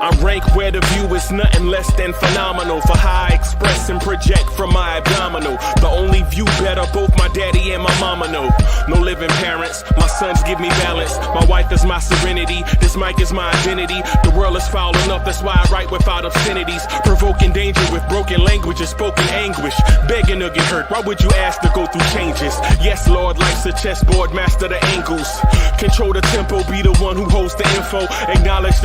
I rank where the view is nothing less than phenomenal. For how I express and project from my abdominal. The only view better, both my daddy and my mama know. No living parents, my sons give me balance. My wife is my serenity, this mic is my identity. The world is foul enough, that's why I write without obscenities. Provoking danger with broken language and spoken anguish. Begging to get hurt, why would you ask to go through changes? Yes, Lord, life's a chessboard, master the angles. Control the tempo, be the one who holds the info. Acknowledge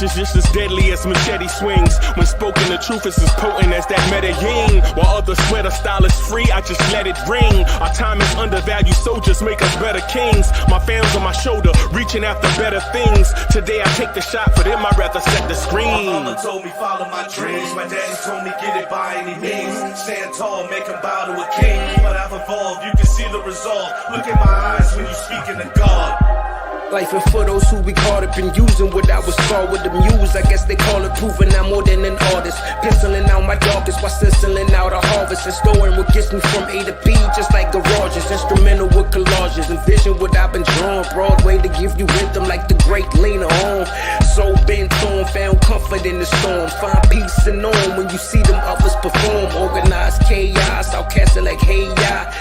is just as deadly as machete swings. When spoken, the truth is as potent as that Medellin. While others swear the style is free, I just let it ring. Our time is undervalued, soldiers make us better kings. My fam's on my shoulder, reaching after better things. Today I take the shot, for them I'd rather set the screen. My mama told me follow my dreams. My daddy told me get it by any means. Stand tall, make him bow to a king. But I've evolved, you can see the resolve. Look in my eyes when you speaking to God. Life and for those who we caught up in using what I was taught with the muse. I guess they call it proving I'm more than an artist. Penciling out my darkest while sizzling out a harvest. And storing what gets me from A to B, just like garages. Instrumental with collages. Envision what I've been drawing. Broadway to give you rhythm like the great Lena Horne. So bent on, found comfort in the storm. Find peace and on when you see them others perform. Organized chaos, I'll cast it like hey ya.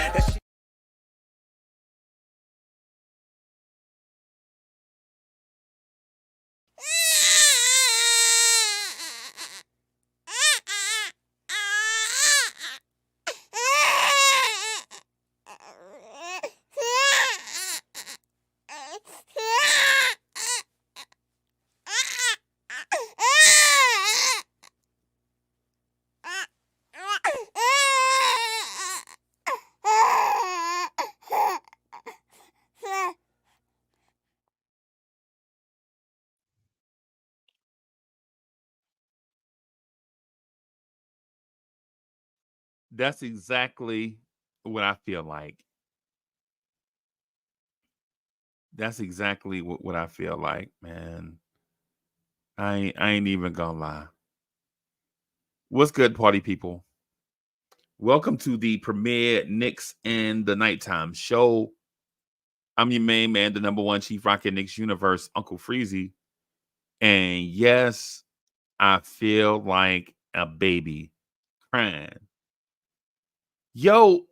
That's exactly what I feel like. That's exactly what I feel like, man. I ain't even gonna lie. What's good, party people? Welcome to the premiere Knicks in the Nighttime show. I'm your main man, the number one chief rocket Knicks universe, Uncle Freezie. And yes, I feel like a baby crying. Yo,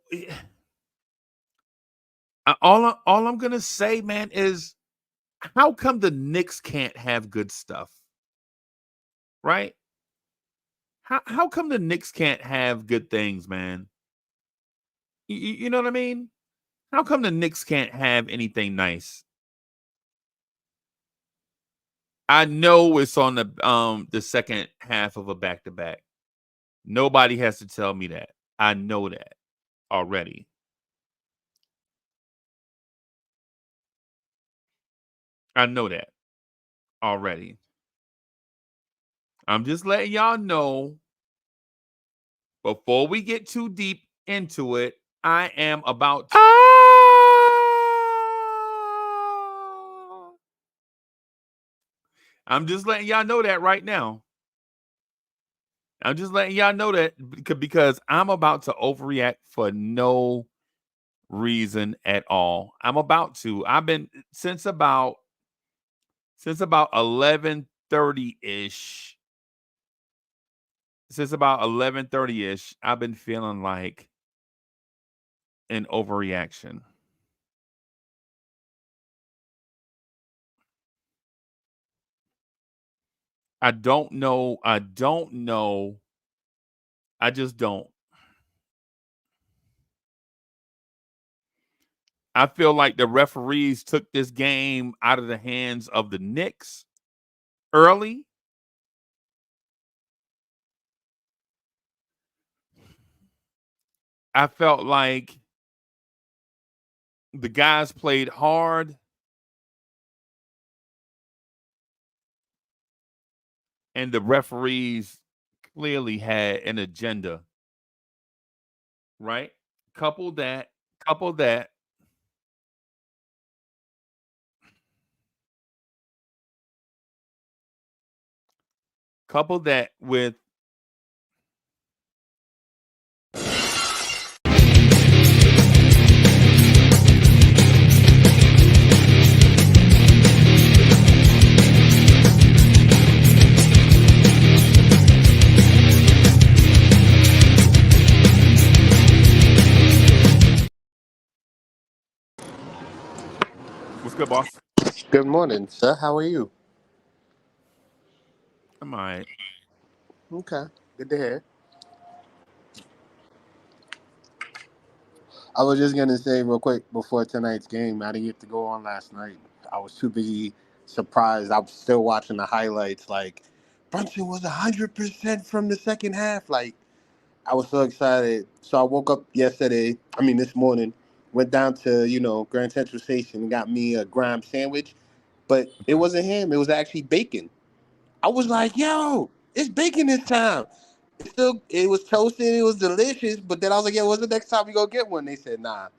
all I'm gonna say, man, is how come the Knicks can't have good stuff? Right? How come the Knicks can't have good things, man? You know what I mean? How come the Knicks can't have anything nice? I know it's on the second half of a back-to-back. Nobody has to tell me that. I know that already. I know that already. I'm just letting y'all know before we get too deep into it, I am about to... I'm just letting y'all know that right now. I'm just letting y'all know that because I'm about to overreact for no reason at all. I'm about to. I've been since about 11:30-ish. Since about 11:30-ish, I've been feeling like an overreaction. I don't know. I just don't. I feel like the referees took this game out of the hands of the Knicks early. I felt like the guys played hard. And the referees clearly had an agenda, right? Couple that with good, boss? Good morning, sir. How are you? I'm all right. Okay, good to hear. I was just gonna say real quick before tonight's game, I didn't get to go on last night. I was too busy, surprised. I was still watching the highlights. Like Brunson was 100% from the second half. Like I was so excited. So I woke up yesterday. I mean this morning. Went down to Grand Central Station and got me a graham sandwich, but it Okay. wasn't ham. It was actually bacon. I was like, yo, it's bacon this time. It was toasted, it was delicious, but then I was like, yo, what's the next time we go get one? They said, nah,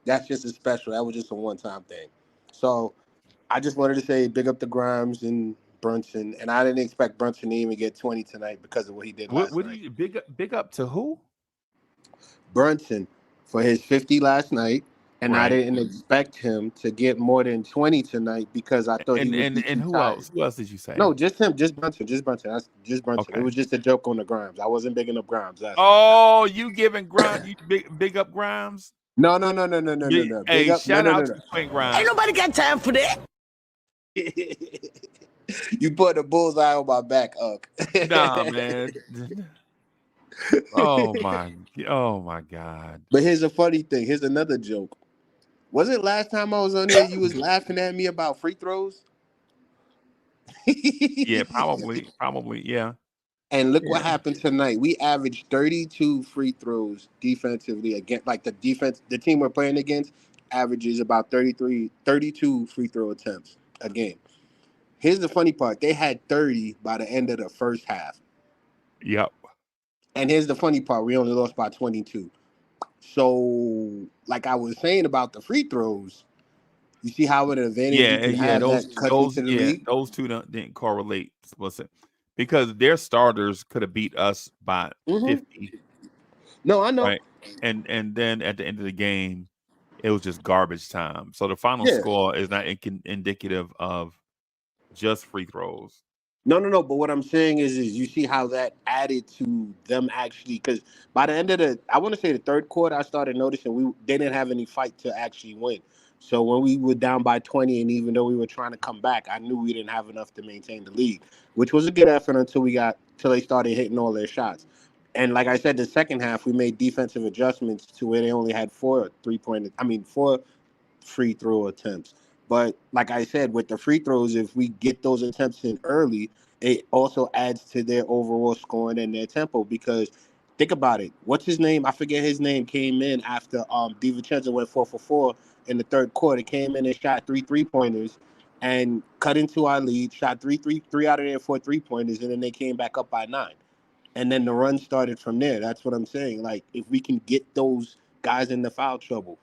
that's just a special. That was just a one time thing. So I just wanted to say big up to Grimes and Brunson. And I didn't expect Brunson to even get 20 tonight because of what he did last What do night. you big up to who? Brunson for his 50 last night. And I Right. didn't expect him to get more than 20 tonight because I thought he And would and be and too who tired. else? Who else did you say? No, just him, just Brunson, just Brunson. That's just Brunson. It Okay. was just a joke on the Grimes. I wasn't bigging up Grimes last night. Oh, you giving Grimes? You big up Grimes? No, no, no, no, no, no, no, no. Big Hey, up, no, shout no, no, out no. to Quentin Grimes. Nobody got time for that. You put a bullseye on my back, Unc. Nah, man. Oh my, oh my God. But here's a funny thing. Here's another joke. Was it last time I was on here you was laughing at me about free throws? Yeah, probably, yeah, And look what yeah, happened tonight. We averaged 32 free throws defensively against like the team we're playing against averages about 32 free throw attempts a game. Here's the funny part. They had 30 by the end of the first half. yep, And here's the funny part. We only lost by 22. So, like I was saying about the free throws, you see how an advantage you can yeah. have that cuts into the league? Those two didn't correlate explicit because their starters could have beat us by Hmm. 50, No, I know. right? And then at the end of the game, it was just garbage time. So the final Yeah. score is not indicative of just free throws. No, no, no. But what I'm saying is you see how that added to them actually, because by the end of I want to say the third quarter, I started noticing they didn't have any fight to actually win. So when we were down by 20, and even though we were trying to come back, I knew we didn't have enough to maintain the lead, which was a good effort till they started hitting all their shots. And like I said, the second half we made defensive adjustments to where they only had 4 3 point. I mean 4 free throw attempts. But like I said, with the free throws, if we get those attempts in early, it also adds to their overall scoring and their tempo. Because think about it, what's his name? I forget his name. Came in after DiVincenzo went 4 for 4 in the third quarter. Came in and shot 3 3 pointers and cut into our lead. Shot three out of their 4 3 pointers, and then they came back up by 9. And then the run started from there. That's what I'm saying. Like if we can get those guys in the foul trouble,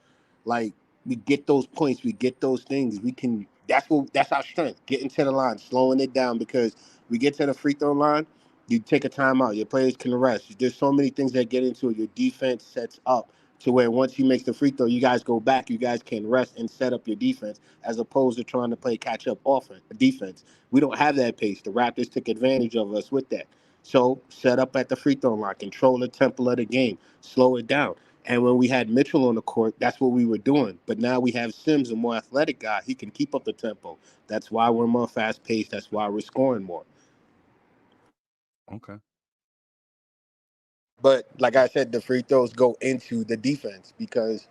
like we get those points, we get those things, we can. That's our strength. Getting to the line, slowing it down because we get to the free throw line, you take a timeout. Your players can rest. There's so many things that get into it. Your defense sets up to where once he makes the free throw, you guys go back. You guys can rest and set up your defense as opposed to trying to play catch up offense defense. We don't have that pace. The Raptors took advantage of us with that. So set up at the free throw line, control the tempo of the game, slow it down. And when we had Mitchell on the court, that's what we were doing. But now we have Sims, a more athletic guy. He can keep up the tempo. That's why we're more fast paced. That's why we're scoring more. Okay, But like I said, the free throws go into the defense because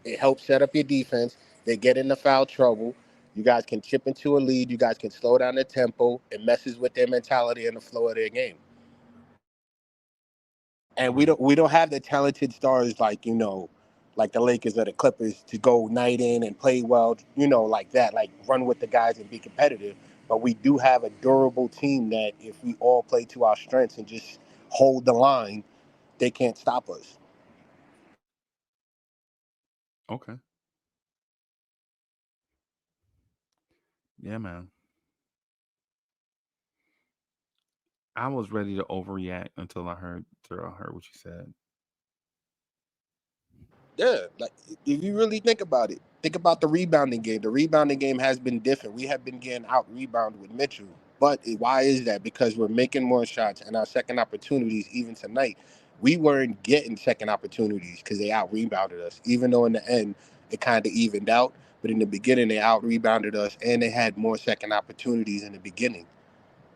it helps set up your defense. They get in the foul trouble. You guys can chip into a lead. You guys can slow down the tempo. It messes with their mentality and the flow of their game. And we right. don't have the talented stars like the Lakers or the Clippers to go night in and play well, like that, like run with the guys and be competitive. But we do have a durable team that if we all play to our strengths and just hold the line, they can't stop us. Okay, yeah, man. I was ready to overreact until I heard what you said. Yeah, like if you really think about it, think about the rebounding game. The rebounding game has been different. We have been getting out rebounded with Mitchell. But why is that? Because we're making more shots and our second opportunities, even tonight, we weren't getting second opportunities because they out rebounded us. Even though in the end it kind of evened out, but in the beginning they out rebounded us and they had more second opportunities in the beginning.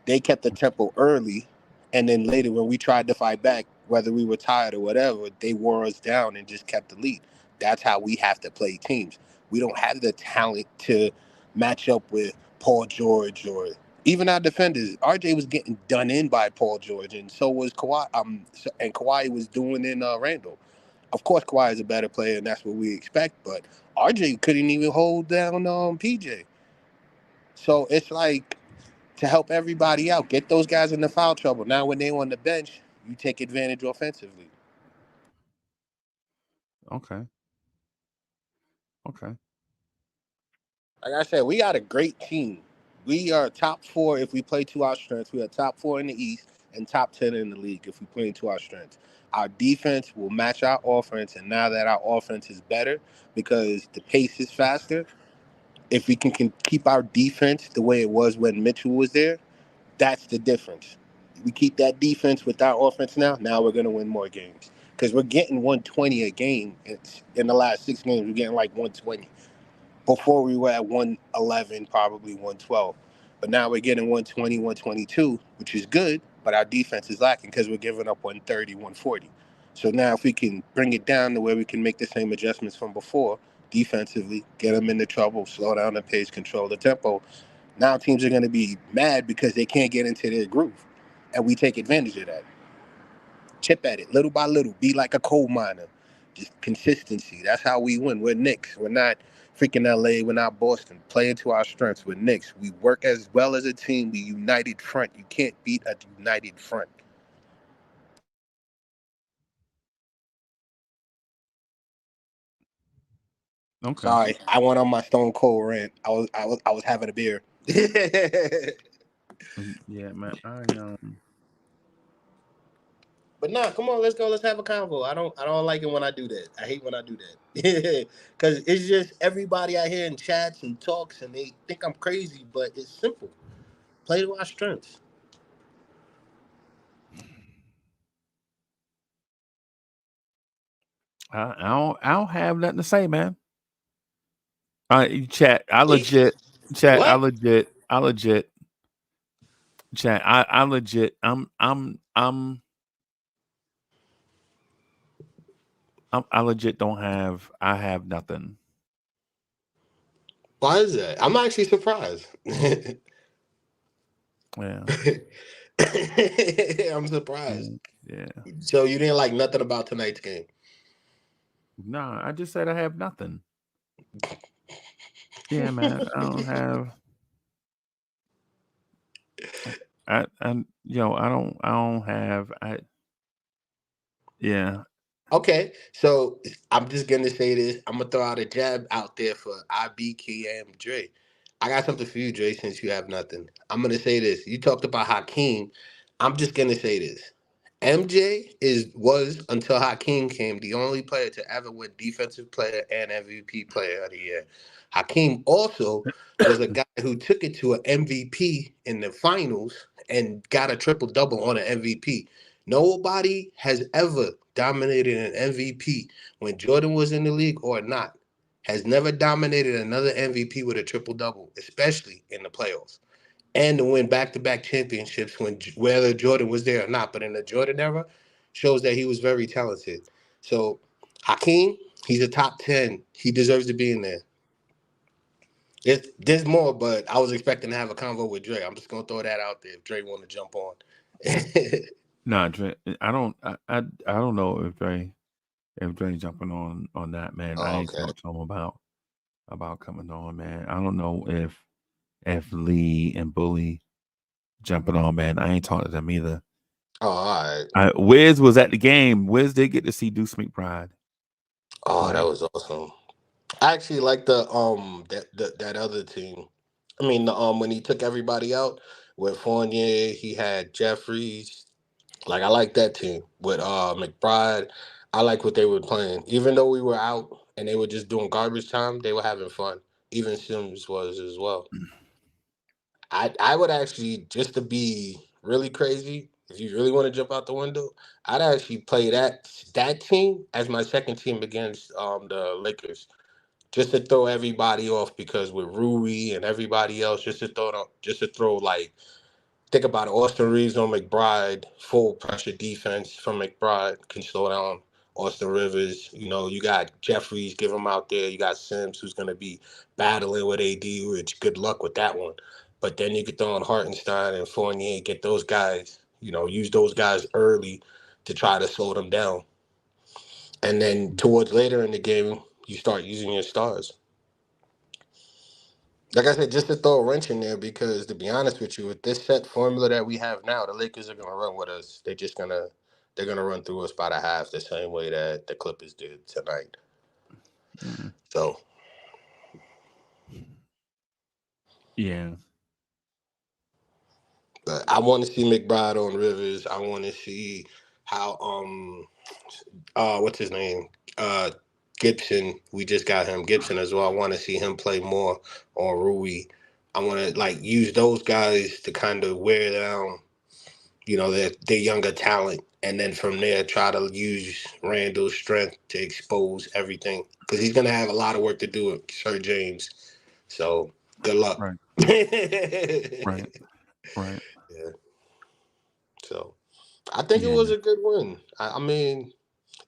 They kept the tempo early, and then later when we tried to fight back, whether we were tired or whatever, they wore us down and just kept the lead. That's how we have to play teams. We don't have the talent to match up with Paul George or even our defenders. RJ was getting done in by Paul George, and so was Kawhi. And Kawhi was doing in Randall. Of course, Kawhi is a better player, and that's what we expect. But RJ couldn't even hold down PJ. So it's like to help everybody out. Get those guys in the foul trouble. Now, when they on the bench, you take advantage offensively. Okay. Okay. Like I said, we got a great team. We are top four if we play to our strengths. We are top four in the East and top 10 in the league if we play to our strengths. Our defense will match our offense, and now that our offense is better because the pace is faster, if we can keep our defense the way it was when Mitchell was there, that's the difference. We keep that defense with our offense now. Now we're going to win more games because we're getting 120 a game. In the last 6 games, we're getting like 120. Before we were at 111, probably 112. But now we're getting 120, 122, which is good, but our defense is lacking because we're giving up 130, 140. So now if we can bring it down to where we can make the same adjustments from before, defensively, get them into trouble, slow down the pace, control the tempo, now teams are going to be mad because they can't get into their groove. And we take advantage of that. Chip at it, little by little. Be like a coal miner. Just consistency. That's how we win. We're Knicks. We're not freaking LA. We're not Boston. Playing to our strengths. We're Knicks. We work as well as a team. We united front. You can't beat a united front. Okay. Sorry, I went on my Stone Cold rant. I was having a beer. Yeah, man. But nah, come on, let's go. Let's have a convo. I don't like it when I do that. I hate when I do that. Cause it's just everybody out here in chats and talks and they think I'm crazy, but it's simple. Play to our strengths. I don't have nothing to say, man. Chat. What? I legit. Chat. I legit. I legit don't have. I have nothing. Why is that? I'm actually surprised. Yeah. I'm surprised. Yeah. So you didn't like nothing about tonight's game? Nah, I just said I have nothing. Yeah, man. I don't have. I don't have. Yeah. Okay, so I'm just gonna say this. I'm gonna throw out a jab out there for IBKM Dre. I got something for you, Dre, since you have nothing. I'm gonna say this. You talked about Hakeem. I'm just gonna say this. MJ was until Hakeem came the only player to ever win Defensive Player and MVP Player of the Year. Hakeem also was a guy who took it to an MVP in the finals and got a triple double on an MVP. Nobody has ever dominated an MVP when Jordan was in the league or not. Has never dominated another MVP with a triple double, especially in the playoffs, and to win back-to-back championships when whether Jordan was there or not. But in the Jordan era, shows that he was very talented. So Hakeem, he's a top 10. He deserves to be in there. There's more, but I was expecting to have a convo with Dre. I'm just gonna throw that out there if Dre want to jump on. Nah, Dre. I don't know if Dre jumping on that, man. I Oh, ain't okay. talked to him about coming on, man. I don't know if Lee and Bully jumping on, man. I ain't talked to them either. Oh, all right. Wiz was at the game. Wiz did get to see Deuce McBride Oh, that play. was awesome. I actually like that other team. I mean, the when he took everybody out with Fournier, he had Jeffries. Like I like that team with McBride. I like what they were playing. Even though we were out and they were just doing garbage time, they were having fun. Even Sims was as well. I would actually, just to be really crazy, if you really want to jump out the window, I'd actually play that team as my second team against the Lakers, just to throw everybody off because with Rui and everybody else, just to throw like think about it, Austin Reeves on McBride, full pressure defense from McBride can slow down Austin Rivers. You know, you got Jeffries, give him out there. You got Sims, who's going to be battling with AD, which good luck with that one. But then you could throw in Hartenstein and Fournier, get those guys, use those guys early to try to slow them down. And then towards later in the game, you start using your stars. Like I said, just to throw a wrench in there, because to be honest with you, with this set formula that we have now, the Lakers are gonna run with us. They're gonna run through us by the half the same way that the Clippers did tonight. Mm. So Yeah. but I want to see McBride on Rivers. I want to see how what's his name? Gibson. We just got him Gibson as well. I want to see him play more on Rui. I want to like use those guys to kind of wear down, their younger talent, and then from there try to use Randall's strength to expose everything because he's gonna have a lot of work to do with Sir James. So good luck. Right. Yeah. Right. Right. So I think it Yeah. was a good win. I mean,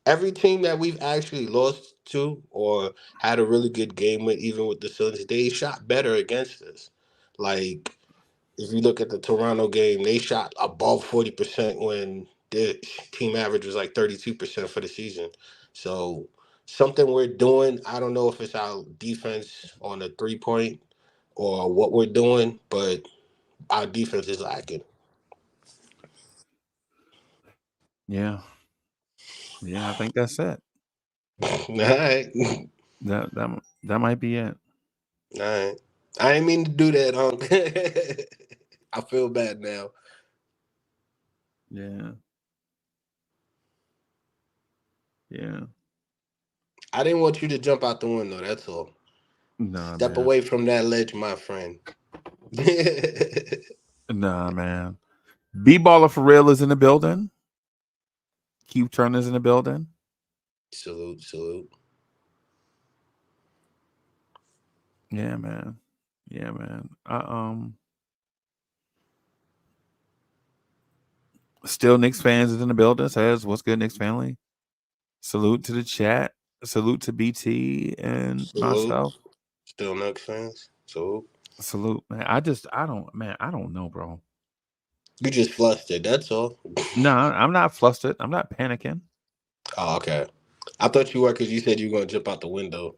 every team that we've actually lost to or had a really good game with, even with the Suns, they shot better against us. Like if you look at the Toronto game, they shot above 40% when their team average was like 32% for the season. So something we're doing, I don't know if it's our defense on the 3-point or what we're doing, but our defense is lacking. Yeah. Yeah. I think that's it. All right. That might be it. All right. I didn't mean to do that, Unc. I feel bad now. Yeah. Yeah. I didn't want you to jump out the window, that's all. Nah, Step man. away from that ledge, my friend. Nah, man. B baller for real is in the building. Keith Turner's in the building. Salute, salute. Yeah, man. Yeah, man. Still Knicks fans is in the building. Says what's good, Knicks family. Salute to the chat. Salute to BT and Salute. myself. Still Knicks fans. Salute. Salute, man. I don't know, bro. You just flustered, that's all. No, I'm not flustered. I'm not panicking. Oh, okay. I thought you were because you said you were going to jump out the window.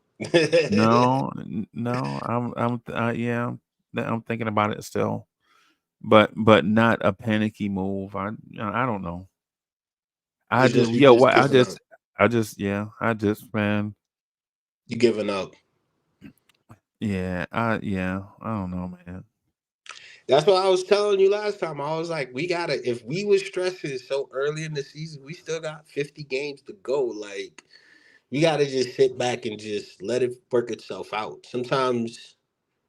No. Yeah. I'm thinking about it still, but not a panicky move. I don't know. I It's just just you yeah. just What giving up. I just man. You giving up. Yeah. I don't know, man. That's what I was telling you last time. I was like, if we was stressing so early in the season, we still got 50 games to go. Like, we gotta just sit back and just let it work itself out. Sometimes,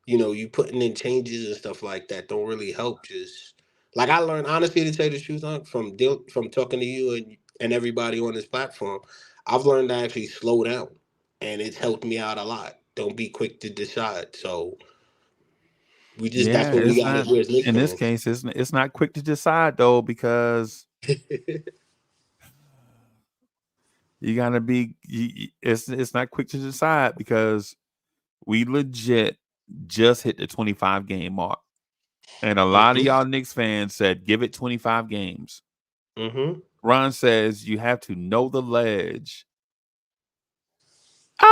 you putting in changes and stuff like that don't really help. Just like I learned, honestly, to tell you the truth, from talking to you and everybody on this platform, I've learned to actually slow down, and it's helped me out a lot. Don't be quick to decide. So that's Yeah, what we it's gotta not do as Knicks in this fans. case. It's not quick to decide though because you gotta be. It's not quick to decide because we legit just hit the 25 game mark, and a lot of Hmm. y'all Knicks fans said give it 25 games. Hmm. Ron says you have to know the ledge. Ah!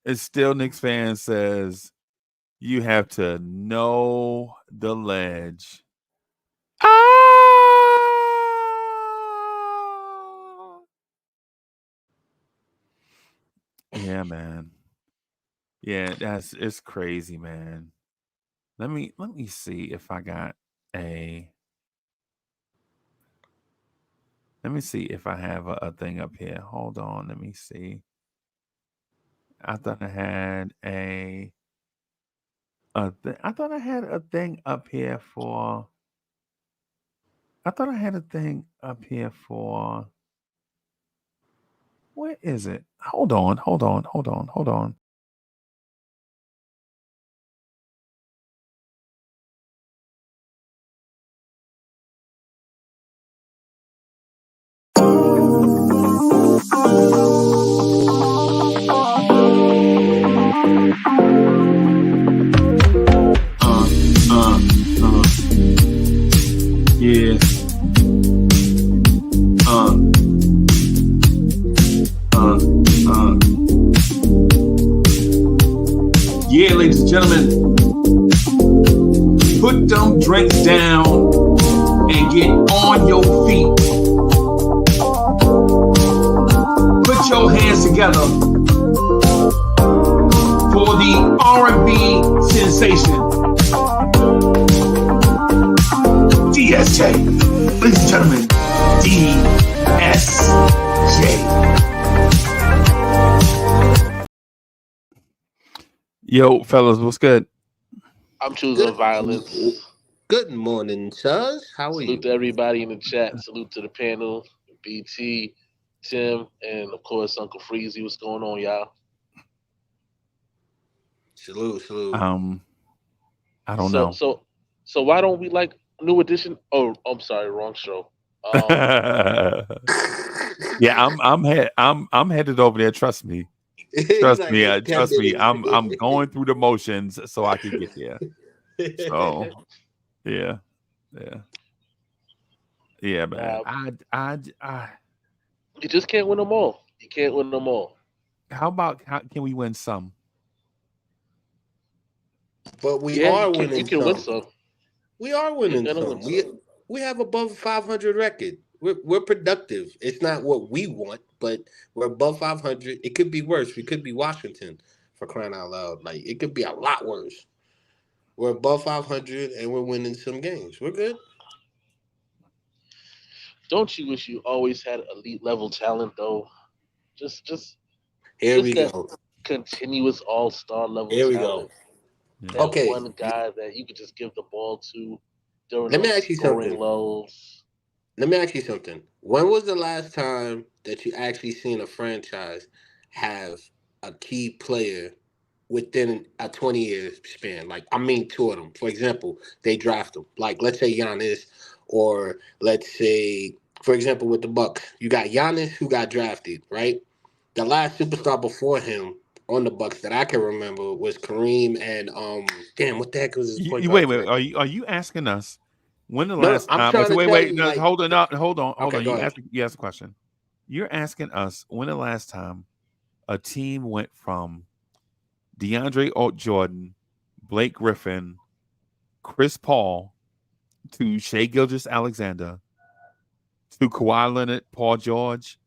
It's still Knicks fan says you have to know the ledge. Ah! Yeah, man. Yeah, it's crazy, man. Let me see if I got a Let me see if I have a thing up here. Hold on. Let me see. I thought I had I thought I had a thing up here for. I thought I had a thing up here for. Where is it? Hold on. Yeah. Yeah, ladies and gentlemen, put them drinks down and get on your feet. Put your hands together for the R&B sensation, DSJ. Ladies and gentlemen, DSJ. Yo, fellas, what's good? I'm choosing violence. Good morning, sirs. How are Salute to you? everybody in the chat. Salute to the panel, BT, Tim, and of course Uncle Freezie. What's going on, y'all? Salute. I don't So know. so so why don't we like New Edition? Oh, I'm sorry, wrong show. Yeah, I'm headed over there. Trust me. He's like, it's 10 Trust me. minutes. I'm going through the motions so I can get there. So yeah, man. I You just can't win them all. You can't win them all. how can we win some? But we Yeah, are you winning can win some. some. We are winning You're gonna some. win some. We have above 500 record. We're productive. It's not what we want, but we're above 500. It could be worse. We could be Washington, for crying out loud. Like, it could be a lot worse. We're above 500 and we're winning some games. We're good. Don't you wish you always had elite level talent though? Just Here just we that go. continuous all star level Here we go. talent. Yeah. That Okay, one guy that you could just give the ball to during let me those ask you scoring something. lulls. Let me ask you something. When was the last time that you actually seen a franchise have a key player within a 20-year span? Like, I mean, two of them. For example, they draft them. Like, let's say Giannis, or let's say, for example, with the Bucks, you got Giannis who got drafted, right? The last superstar before him on the Bucks that I can remember was Kareem and damn, what the heck was his point Wait, guard's name? are you asking us when the No, last I'm time? trying to tell Wait, you, no, like, hold on. okay, go ahead. You asked a question. You're asking us when the last time a team went from Jordan, Blake Griffin, Chris Paul to Shea Gilgeous-Alexander to Kawhi Leonard, Paul George,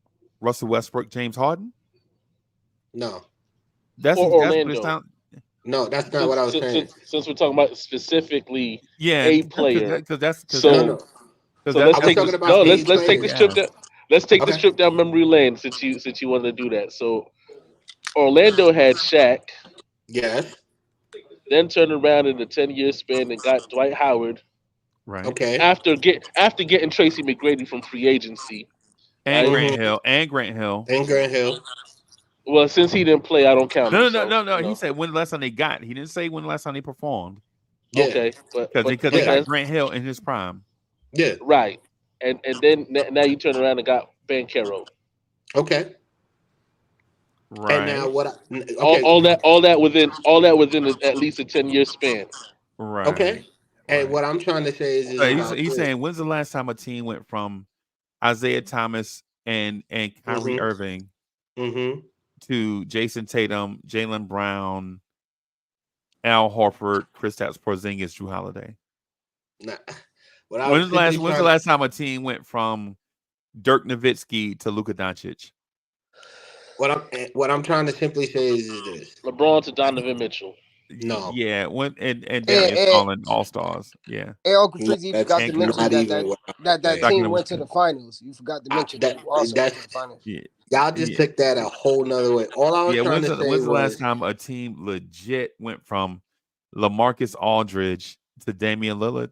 Russell Westbrook, James Harden. No, That's Or what it's Orlando. time. no, that's not what Since I was since saying. since, since we're talking about specifically Yeah, a player. No, So no. so that's let's I was take talking this about no, a let's take player. this trip down. Let's take this Okay. trip down memory lane since you wanted to do that. So Orlando had Shaq, Yes. then turned around in the 10-year span and got Dwight Howard right. Okay. after getting Tracy McGrady from free agency, And right? Grant Mm-hmm. Hill. And Grant Hill. And Grant Hill. Well, since he didn't play, I don't count him. So No. He said when the last time they got. He didn't say when the last time they performed. Yeah. okay, but Because they but Yeah. got that's Grant Hill in his prime. Yeah. right. And then now you turn around and got Bankero. Okay. And now Right. what? All, Okay. all that all that within at least a 10-year span. Right. Okay. And Right. what I'm trying to say is So about he's this. saying when's the last time a team went from Isaiah Thomas and Kyrie Mm-hmm. Irving Mm-hmm. to Jason Tatum, Jalen Brown, Al Horford, Kristaps Porzingis, Drew Holiday. Nah. What I was simply When's the trying. last time a team went from Dirk Nowitzki to Luka Doncic? What I'm trying to simply say is this. LeBron to Donovan Mitchell. No, Yeah, when and down And, and, installing all stars. Yeah, and Uncle no, Freezy, you that's forgot to and mention not that even what I was that saying. team Stockton was went to good. the finals. You forgot to mention That who also went to the that's finals. Yeah, y'all just yeah, took that a whole nother way. All I was yeah. trying to say When's the last was time a team legit went from LaMarcus Aldridge to Damian Lillard?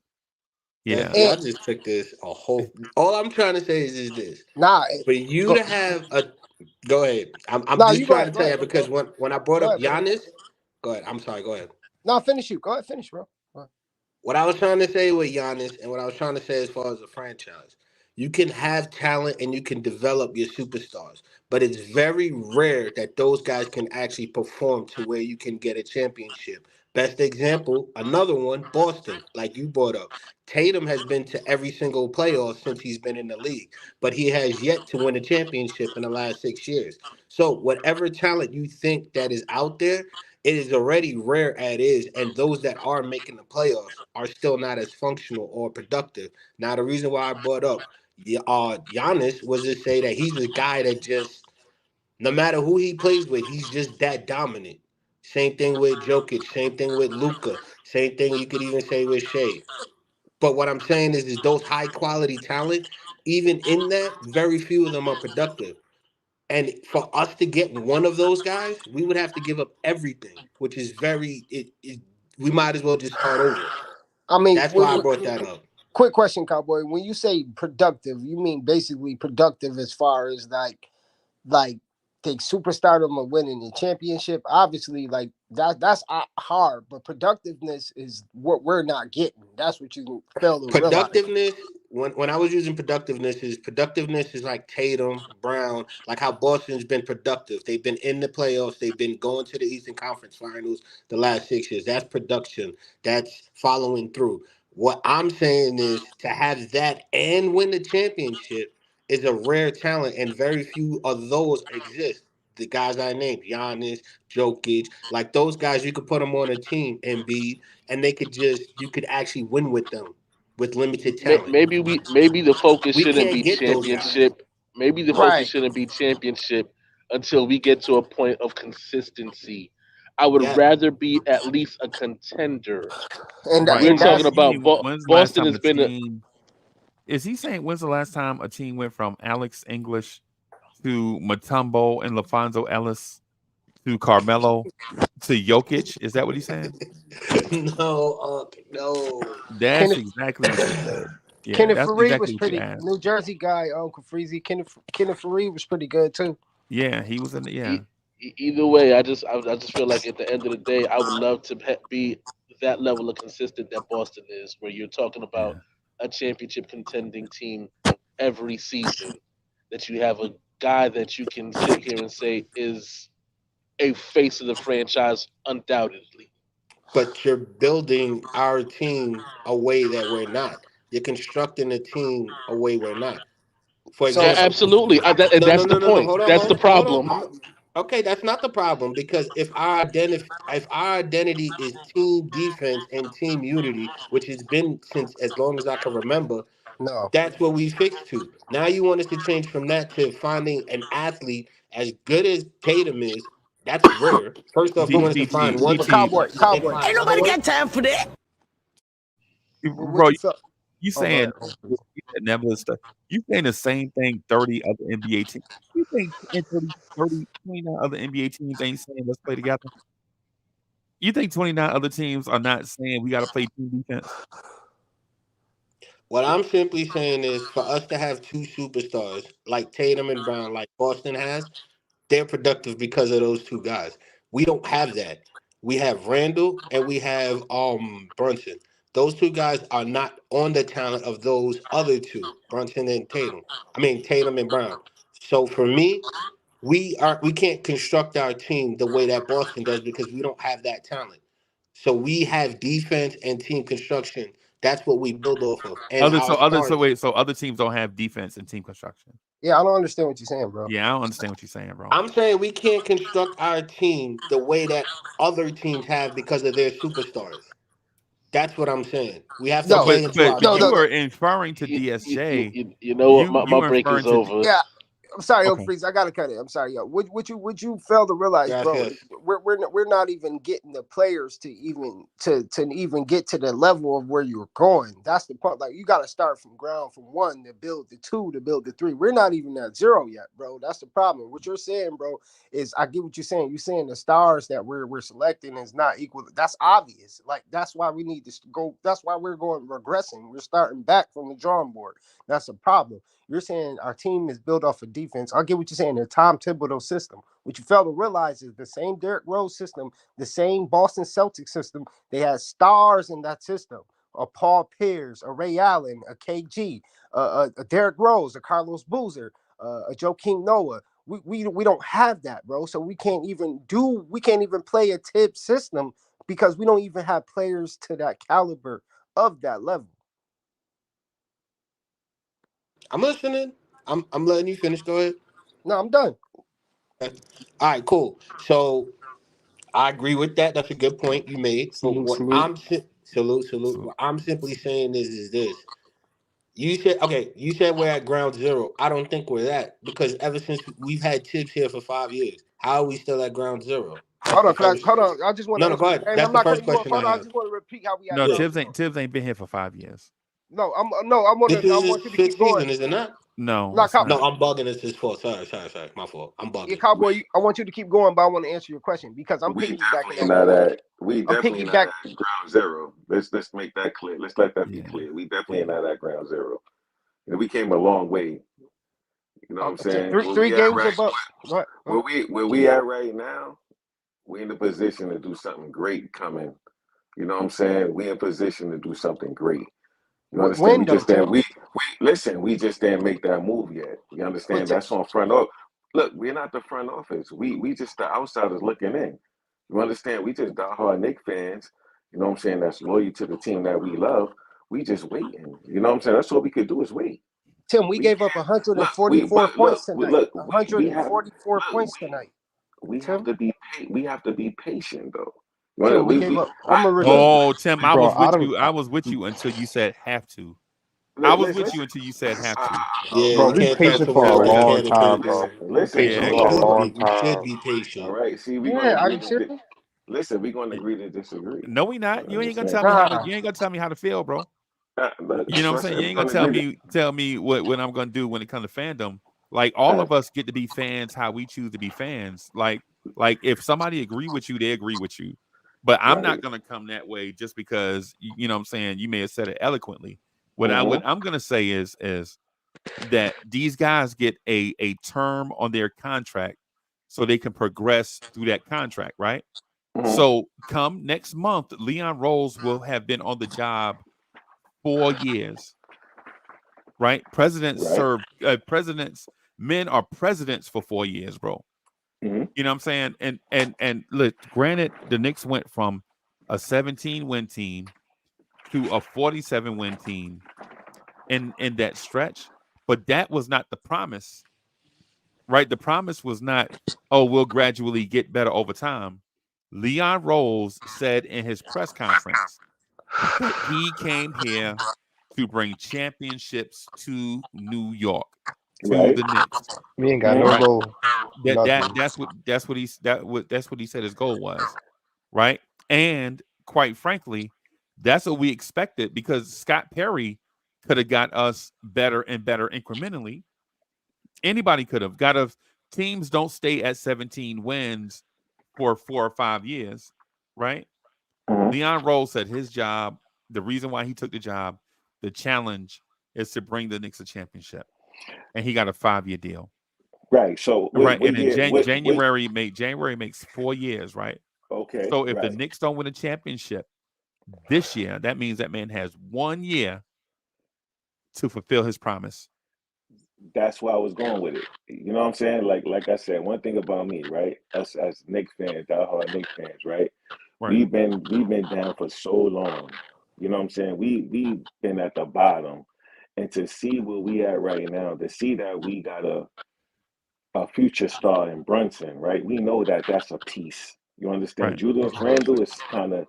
that Yeah, And y'all just took this a whole. All I'm trying to say is this: nah, for you go, to have a, go ahead. I'm nah, just you go trying to ahead, tell you because when I brought go up ahead, brother. Giannis, go ahead. I'm sorry. Go ahead. Nah, finish you. Go ahead, finish, bro. Go ahead. What I was trying to say with Giannis and what I was trying to say as far as a franchise, you can have talent and you can develop your superstars, but it's very rare that those guys can actually perform to where you can get a championship. Best example, another one, Boston, like you brought up. Tatum has been to every single playoff since he's been in the league, but he has yet to win a championship in the last 6 years. So, whatever talent you think that is out there, it is already rare as is, and those that are making the playoffs are still not as functional or productive. Now, the reason why I brought up Giannis was to say that he's a guy that just, no matter who he plays with, he's just that dominant. Same thing with Jokic, same thing with Luca, same thing you could even say with Shea. But what I'm saying is those high quality talent, even in that, very few of them are productive. And for us to get one of those guys, we would have to give up everything, which is we might as well just start over. I mean, That's why I brought that up. quick question, Cowboy. When you say productive, you mean basically productive as far as like take superstardom or winning the championship. Obviously, like that's hard, but productiveness is what we're not getting. That's what you fail to realize. Productiveness, when I was using productiveness is like Tatum, Brown, like how Boston's been productive. They've been in the playoffs, they've been going to the Eastern Conference Finals the last 6 years. That's production. That's following through. What I'm saying is to have that and win the championship is a rare talent, and very few of those exist. The guys I named, Giannis, Jokic, like those guys, you could put them on a team and and you could actually win with them with limited talent. Maybe the focus We shouldn't can't be get those guys. championship. Maybe the focus Right. shouldn't be championship until we get to a point of consistency. I would Yeah, rather be at least a contender. right. We're And So talking that's you about mean when's the last Boston time has a been a, team? Is he saying when's the last time a team went from Alex English to Matumbo and LaFonso Ellis to Carmelo to Jokic? Is that what he's saying? no, no. That's Kenneth exactly what you said. Yeah, Kenneth that's Fareed exactly was what you pretty asked. New Jersey guy, Uncle Freezie. Kenneth Fareed was pretty good too. Yeah, he was in the yeah. e- either way. I just feel like at the end of the day, I would love to be that level of consistent that Boston is, where you're talking about Yeah. a championship contending team every season. That you have a guy that you can sit here and say is a face of the franchise, undoubtedly. But you're building our team a way that we're not. You're constructing a team a way we're not. For So example, Absolutely, and no, no, that's the no, no, no. point. Hold on, That's hold the on, hold on. problem. Okay, that's not the problem because if our identity is team defense and team unity, which has been since as long as I can remember, no. that's what we fixed to. Now you want us to change from that to finding an athlete as good as Tatum is. That's rare. First off, you But, want us to find one but DT, Cowboy, superstar and then Cowboy. find another one. But what bro. you felt? You Oh, go saying ahead. you said never stuff. You saying the same thing 30 other NBA teams. You think 10, 29 other NBA teams ain't saying let's play together? You think 29 other teams are not saying we got to play team defense? What I'm simply saying is for us to have two superstars like Tatum and Brown, like Boston has, they're productive because of those two guys. We don't have that. We have Randall and we have Brunson. Those two guys are not on the talent of those other two, Brunson and Tatum. I mean Tatum and Brown. So for me, we can't construct our team the way that Boston does because we don't have that talent. So we have defense and team construction. That's what we build off of. And our So stars. wait, so other teams don't have defense and team construction. Yeah, I don't understand what you're saying, bro. Yeah, I don't understand what you're saying, bro. I'm saying we can't construct our team the way that other teams have because of their superstars. That's what I'm saying. We have to No, play into our no, But you no, strengths. no. are inferring to DSJ. You know what? My You break is inferring to over. Yeah, I'm sorry, Okay. Freeze. I gotta cut it. I'm sorry, yo. Would you fail to realize, Yes, bro? yes. We're not even getting the players to even get to the level of where you're going. That's the point. Like you got to start from ground from one to build the two to build the three. We're not even at zero yet, bro. That's the problem. What you're saying, bro, is I get what you're saying. You're saying the stars that we're selecting is not equal. That's obvious. Like that's why we need to go. That's why we're going regressing. We're starting back from the drawing board. That's a problem. You're saying our team is built off of defense. I'll get what you're saying. The Tom Thibodeau system. What you fail to realize is the same Derrick Rose system, the same Boston Celtics system. They had stars in that system. A Paul Pierce, a Ray Allen, a KG, a Derrick Rose, a Carlos Boozer, a Joakim Noah. We don't have that, bro. So we can't even play a tip system because we don't even have players to that caliber of that level. I'm listening. I'm letting you finish. Go ahead. No, I'm done. Okay. All right, cool. So I agree with that. That's a good point you made. But Salute, what salute. salute. So What I'm simply saying is this. You said okay. You said we're at ground zero. I don't think we're that because ever since we've had Tibbs here for 5 years, how are we still at ground zero? That's Hold the on, first. hold on. I just want to No, no, answer go you. ahead. And That's I'm the not first cutting you off. question I Hold on. I have. just want to repeat how we at no, Yeah. ground Tibbs zero. ain't been here for 5 years. No, I This is want you his to fifth keep going. season, is it not? No, Not it's cop. No, not. I'm bugging. It's his fault. Sorry. My fault. I'm Yeah, bugging. cowboy. I want you to keep going, but I want to answer your question because I'm We piggybacking definitely off of not what at we I'm definitely not piggyback. at ground zero. Let's make that clear. Let's let that be Yeah, clear. We definitely yeah. not at ground zero. And we came a long way. You know what I'm saying? Three games above. What? Where we at right now, we're in the position to do something great coming. You know what I'm saying? We in position to do something great. You understand? Win We though, just didn't Tim. we listen, we just didn't make that move yet. You But understand? That's on front office. Look, we're not the front office. We just the outsiders looking in. You understand? We just diehard Knicks fans, you know what I'm saying, that's loyal to the team that we love. We just waiting. You know what I'm saying? That's all we could do is wait. Tim, we We gave up can't look, 144 points tonight. we have 144 look, points tonight. we have Tim. to be we have to be patient though. Tim, we gave We up. I'm gonna look, repeat. Oh, Tim, I Bro, was I with don't, you. I was with you until you said have to. I was listen, with you listen. until you said have to. Yeah, bro. we We can't talk patient too for much a over long Cannon time, King. bro. Listen, We've been listen. patient Yeah, So for a look, long We should time. be all patient. right. See, we're gonna Yeah, are agree you to serious? listen. We're gonna agree to disagree. no, we You not. You ain't gonna understand? tell me how to. Nah. You ain't gonna tell me how to feel, bro. Look, You know that's what what I'm I saying? said. You We're ain't gonna gonna agree tell me what I'm gonna do when it comes to fandom. Like all to. of us get to be fans how we choose to be fans. Like if somebody agree with you, they agree with you. But I'm Right. not gonna come that way just because you know what I'm saying. You may have said it eloquently. What Mm-hmm. I'm gonna say is that these guys get a term on their contract so they can progress through that contract, right? Mm-hmm. So come next month, Leon Rose will have been on the job 4 years, right? Presidents Right. serve presidents, men are presidents for 4 years, bro. Mm-hmm. You know what I'm saying? And look, granted, the Knicks went from a 17 win team to a 47 win team in that stretch, but that was not the promise, right? The promise was not, oh, we'll gradually get better over time. Leon Rose said in his press conference that he came here to bring championships to New York, to Right. the Knicks, We ain't got no Mm-hmm. right? goal, nothing. That's what he said his goal was, right? And quite frankly, that's what we expected because Scott Perry could have got us better and better incrementally. Anybody could have got us. Teams don't stay at 17 wins for 4 or 5 years, right? Mm-hmm. Leon Rose said his job, the reason why he took the job, the challenge is to bring the Knicks a championship. And he got a 5 year deal. Right. So Right. And in what January makes 4 years, right? okay, So if the right. Knicks don't win a championship this year, that means that man has 1 year to fulfill his promise. That's why I was going with it. You know what I'm saying? Like I said, one thing about me, right? Us as Knicks fans, diehard Knicks fans, right? Right. We've been down for so long. You know what I'm saying? We've been at the bottom. And to see where we at right now, to see that we got a future star in Brunson, right? We know that that's a piece. You understand? Right. Julius Randle is kind of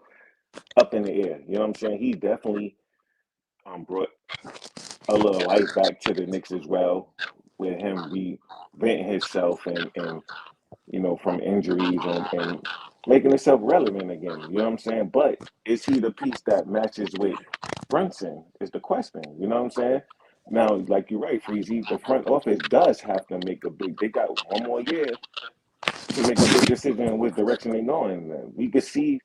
up in the air. You know what I'm saying? He definitely brought a little life back to the Knicks as well. with him reinventing himself and from injuries and making himself relevant again. You know what I'm saying? But is he the piece that matches with Brunson? Is the question. You know what I'm saying? Now, like you're right, Freezy, the front office does have to make a big. They got one more year to make a big decision in which direction they're going. We could see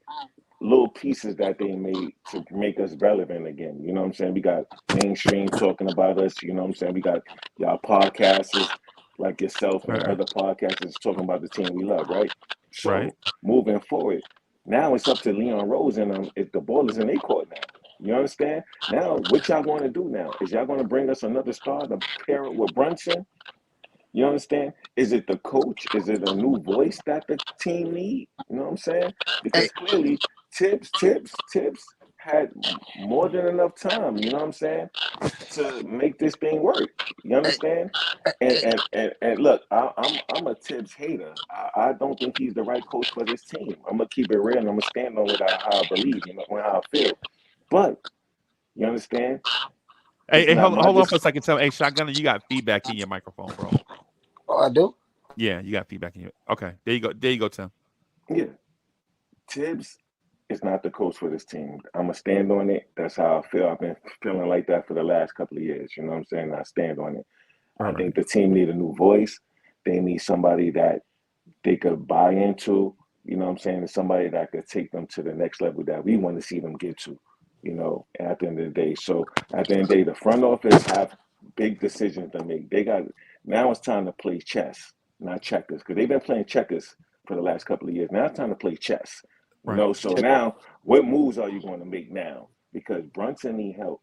little pieces that they made to make us relevant again. You know what I'm saying? We got mainstream talking about us. You know what I'm saying? We got y'all podcasters like yourself and Right. other podcasters talking about the team we love, right? Right. So moving forward, now it's up to Leon Rose and if the ball is in their court now. You understand? Now, what y'all going to do now? Is y'all going to bring us another star to pair it with Brunson? You understand? Is it the coach? Is it a new voice that the team need? You know what I'm saying? Hey, Because clearly Tibbs had more than enough time, you know what I'm saying, to make this thing work. You hey, understand? And look, I'm a Tibbs hater. I don't think he's the right coach for this team. I'm gonna keep it real and I'm gonna stand on how I believe, how I feel. But you understand? It's Hey, not my hold on for a second. Hey, Shotgunner, you got feedback in your microphone, bro. oh, I do. Yeah, you got feedback in your. Okay, there you go. There you go, Tim. Yeah. Tibbs is not the coach for this team. I'm gonna stand on it. That's how I feel. I've been feeling like that for the last couple of years. You know what I'm saying? I stand on it. I Right. think the team need a new voice. They need somebody that they could buy into, you know what I'm saying? And somebody that could take them to the next level that we want to see them get to, at the end of the day. So at the end of the day, the front office have big decisions to make. Now it's time to play chess, not checkers, because they've been playing checkers for the last couple of years. Now it's time to play chess. Right. So now what moves are you going to make now? Because Brunson need help.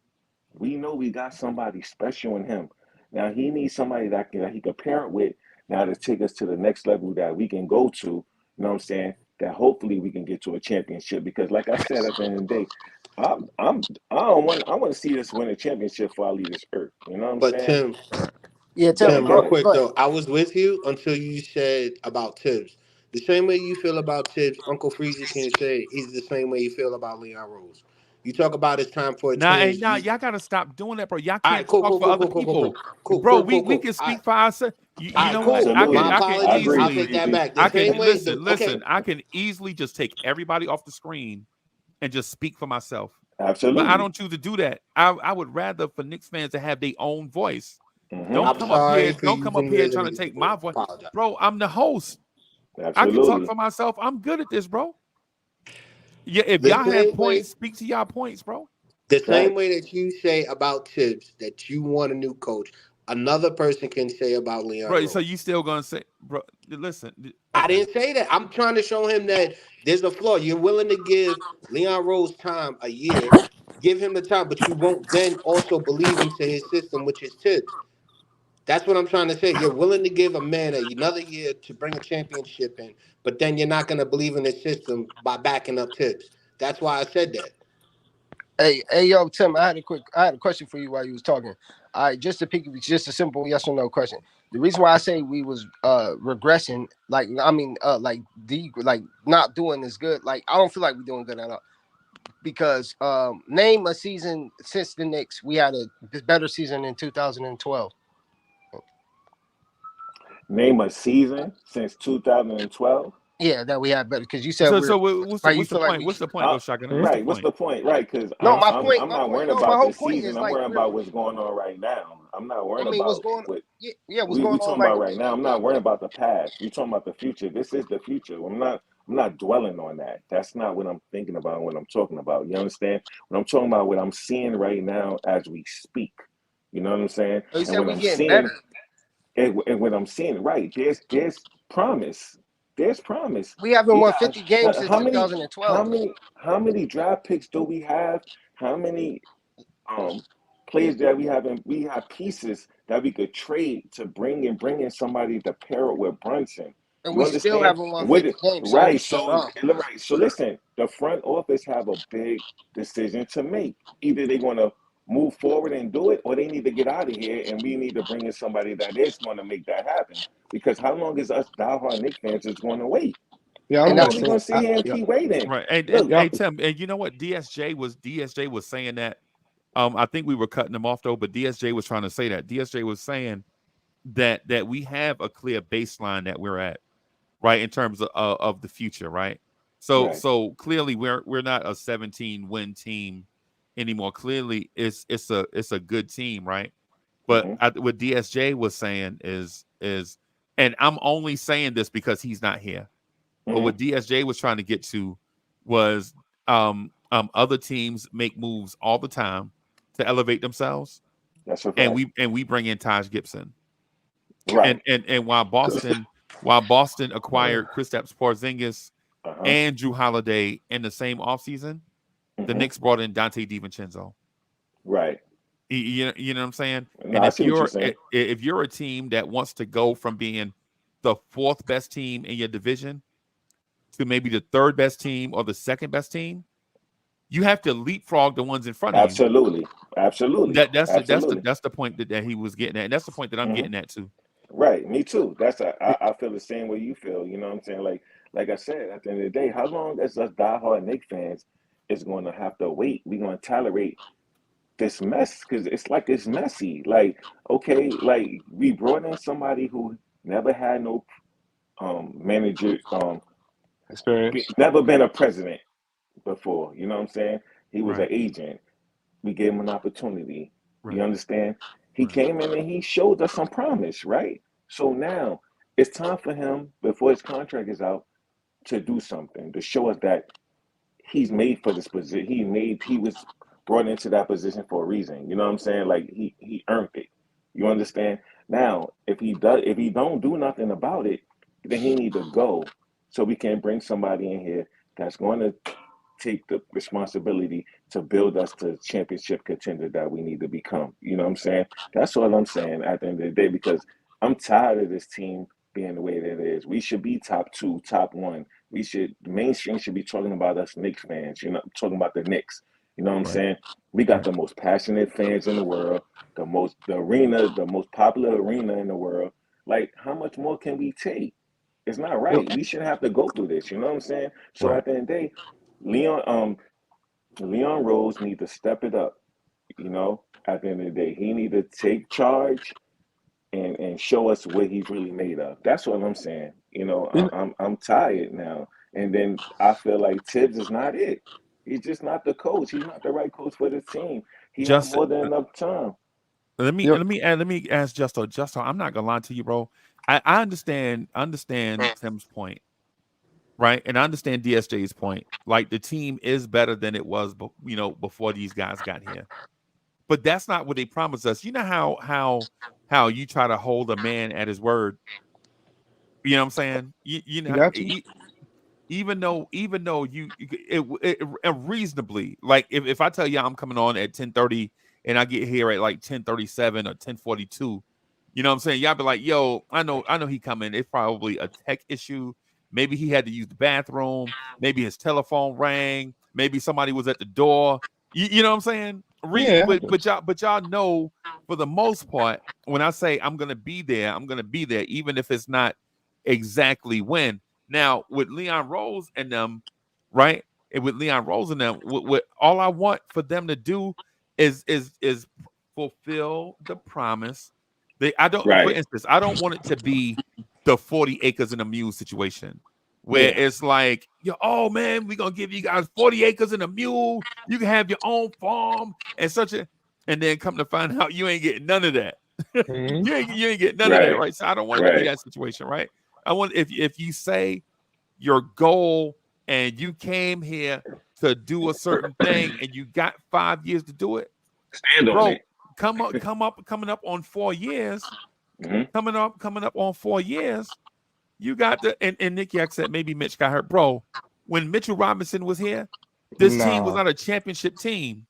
We know we got somebody special in him. Now he needs somebody that he can pair it with now to take us to the next level that we can go to. You know what I'm saying? That hopefully we can get to a championship. Because like I said at the end of the day, I want to see us win a championship before I leave this earth. You know what I'm But saying? Tim, Right. Yeah, Go Tim. ahead, Tim, go real ahead. quick Go ahead. though, I was with you until you said about Tibbs. The same way you feel about Tibbs, Uncle Freezie can say he's the same way you feel about Leon Rose. You talk about it's time for a change. Nah, y'all gotta stop doing that, bro. Y'all All can't right, cool, talk cool, for cool, other cool, cool, cool, people, cool, cool, bro. cool, We cool, we cool. can All right, speak for ourselves. all You right, know what? cool. My Absolutely. I can I apologies. agree, I'll easily, take that Freezy. back. The I can same way, listen. okay. I can easily just take everybody off the screen and just speak for myself. But I Absolutely. don't choose to do that. I would rather for Knicks fans to have their own voice. Hmm. Don't I'm come up sorry here. for Don't come up using here you as an trying to take example. my voice, Apologize. bro. I'm the host. I can talk Absolutely. for myself. I'm good at this, bro. Yeah, if The y'all have same way, points, speak to y'all points, bro. the same Facts. way that you say about Tibbs that you want a new coach, another person can say about Leon Bro, so Rose. you still gonna say, bro? Listen, I okay. didn't say that. I'm trying to show him that there's a flaw. You're willing to give Leon Rose time, a year, give him the time, but you won't then also believe into his system, which is Tibbs. That's what I'm trying to say. You're willing to give a man another year to bring a championship in, but then you're not going to believe in his system by backing up Tibbs. That's why I said that. Hey, yo, Tim. I had a question for you while you was talking. All right, just to pick, just a simple yes or no question. The reason why I say we was regressing, like not doing as good. Like I don't feel like we're doing good at all. Because name a season since the Knicks we had a better season in 2012. Name a season since 2012. Yeah, that we had better because you said So we're right. You what's the feel like point? we What's the point though, Shotgun? What's the What's point? the point? Right, because no. I'm not worrying No, my about whole the point season. is I'm like worrying we're. about what's going on right now. I'm not I worrying mean, what's about going? what Yeah, what's we going on talking right about right now. I'm not worrying about the past. We talking about the future. This is the future. I'm not dwelling on that. That's not what I'm thinking about. What I'm talking about. You understand? When I'm talking about what I'm seeing right now as we speak. You know what I'm saying? now. You And said when we I'm getting seeing better. and when I'm seeing right, there's promise. There's promise. We haven't We won got 50 games since how many 2012. how many draft picks do we have? How many um players that we have pieces that we could trade to bring in somebody to pair it with Brunson. And You we still understand? haven't won What 50 games. So right. what's going So on? right. So listen, the front office have a big decision to make. Either they're gonna move forward and do it, or they need to get out of here and we need to bring in somebody that is going to make that happen. Because how long is us diehard Knicks fans is going to wait? Yeah, How I'm And long that's are we listening. going to sit here and Yeah, keep waiting? Right. And Look, yeah, Tim, and you know what? DSJ was saying that. I think we were cutting him off though, but DSJ was trying to say that. DSJ was saying that we have a clear baseline that we're at, right, in terms of the future, right? So Right. so clearly we're not a 17 win team anymore. Clearly it's a good team, right? But Mm-hmm. what DSJ was saying is, and I'm only saying this because he's not here. But Mm-hmm. what DSJ was trying to get to was other teams make moves all the time to elevate themselves, That's a and fact. we bring in Taj Gibson, Right. and while Boston acquired Kristaps Porzingis Uh-huh. and Drew Holiday in the same offseason, the Mm-hmm. Knicks brought in Dante DiVincenzo. Right. You know what I'm saying? No, And I if see what you're you're saying. if you're a team that wants to go from being the fourth best team in your division to maybe the third best team or the second best team, you have to leapfrog the ones in front of you. Absolutely. Absolutely. Absolutely. That's the point that he was getting at, and that's the point that I'm Mm-hmm. getting at too. Right. Me too. I feel the same way you feel. You know what I'm saying? Like I said, at the end of the day, how long as us diehard Knicks fans is going to have to wait? We're going to tolerate this mess because it's like it's messy. Like, okay, like we brought in somebody who never had no manager, Experience. never been a president before. You know what I'm saying? He was an Right, agent. We gave him an opportunity. You right, understand? He right, came in and he showed us some promise, right? So now it's time for him before his contract is out to do something to show us that he's made for this position. He was brought into that position for a reason. You know what I'm saying? Like he earned it. You understand? Now, if he don't do nothing about it, then he need to go so we can bring somebody in here that's going to take the responsibility to build us to championship contender that we need to become. You know what I'm saying? That's all I'm saying at the end of the day because I'm tired of this team being the way that it is. We should be top two, top one. The mainstream should be talking about us Knicks fans, talking about the Knicks. You know what I'm right, saying? We got right. the most passionate fans in the world, the most popular arena in the world. Like, how much more can we take? It's not Yo, right. We shouldn't have to go through this. You know what I'm saying? So Right. at the end of the day, Leon Leon Rose need to step it up. At the end of the day, he need to take charge and show us what he's really made of. That's what I'm saying. you know, I'm tired now, and then I feel like Tibbs is not it. He's just not the coach. He's not the right coach for this team. He had Just more than enough time. yo, let me ask Justo. Justo, I'm not gonna lie to you, bro. I understand Tim's point, right? And I understand DSJ's point. Like the team is better than it was, before these guys got here. But that's not what they promised us. You know how you try to hold a man at his word. You know what I'm saying? You you know, got to. even though it reasonably, like if I tell you I'm coming on at 10:30 and I get here at like 10:37 or 10:42, you know what I'm saying? Y'all be like, yo, I know he coming. It's probably a tech issue. Maybe he had to use the bathroom. Maybe his telephone rang. Maybe somebody was at the door. You know what I'm saying? Yeah, it But y'all know, for the most part, when I say I'm gonna be there, I'm gonna be there, even if it's not exactly when. Now with Leon Rose and them, right? And with Leon Rose and them, what all I want for them to do is fulfill the promise. I don't, for Right. instance, I don't want it to be the 40 acres and a mule situation where Yeah. it's like, oh man, we're gonna give you guys 40 acres and a mule. You can have your own farm and and then come to find out you ain't getting none of that. Mhm. You ain't getting none of that, Right. right? So I don't want it to be Right. that situation, right? I want, if you say your goal and you came here to do a certain thing and you got 5 years to do it, Stand on bro, it. coming up on 4 years, Hmm. coming up on 4 years, you got and Nick Yak said maybe Mitch got hurt. Bro, when Mitchell Robinson was here, this team was Nah. not a championship team.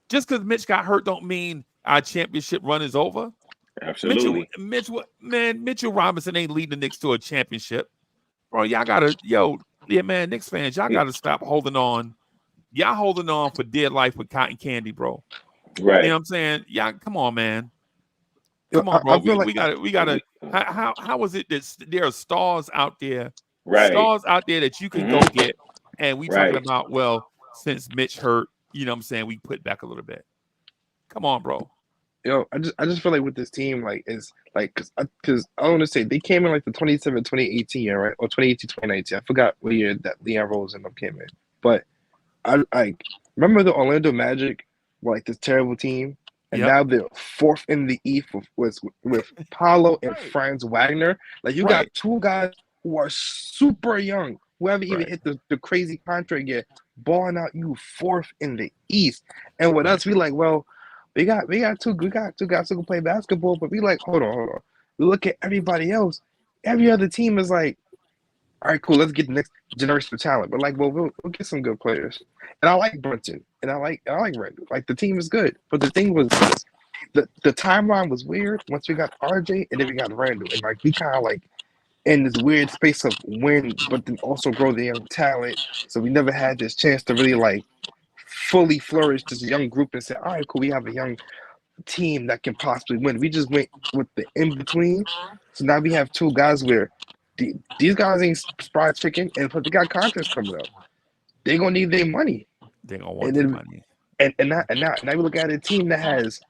Just because Mitch got hurt don't mean our championship run is over. Absolutely. Mitchell Robinson ain't leading the Knicks to a championship. Bro, y'all gotta, yeah, man, Knicks fans, y'all gotta stop holding on. Y'all holding on for dear life with cotton candy, bro. You know Right. what I'm saying? Y'all, come on, man. Yo, Come on, I bro. feel like We gotta. How is it that there are Right. stars out there that you can Hmm. go get, and we talking Right. about, well, since Mitch hurt, you know what I'm saying, we put back a little bit. Come on, bro. I just feel like with this team, like is like because I want to say they came in like the 2018 year, right, or 2018 2019. I forgot what year that Leon Rose and them came in, but I like remember the Orlando Magic were like this terrible team, and Yep. now they're fourth in the East with Paolo and Right. Franz Wagner. Like you got Right. two guys who are super young, who haven't even Right. hit the crazy contract yet, balling out you fourth in the East. And with Right. us, we like, well, we got two guys who can play basketball, but we like, hold on. We look at everybody else. Every other team is like, all right, cool. Let's get the next generation of talent. But like, well, we'll get some good players. And I like Brunson, and I like Randall. Like the team is good, but the thing was, the timeline was weird. Once we got RJ, and then we got Randall, and like we kind of like in this weird space of win, but then also grow the young talent. So we never had this chance to really like fully flourish this young group and say, all right, cool, we have a young team that can possibly win. We just went with the in between. So now we have two guys where these guys ain't fried chicken, and plus they got contracts coming up. They gonna need their money, They're gonna want and their then money. now we look at a team that has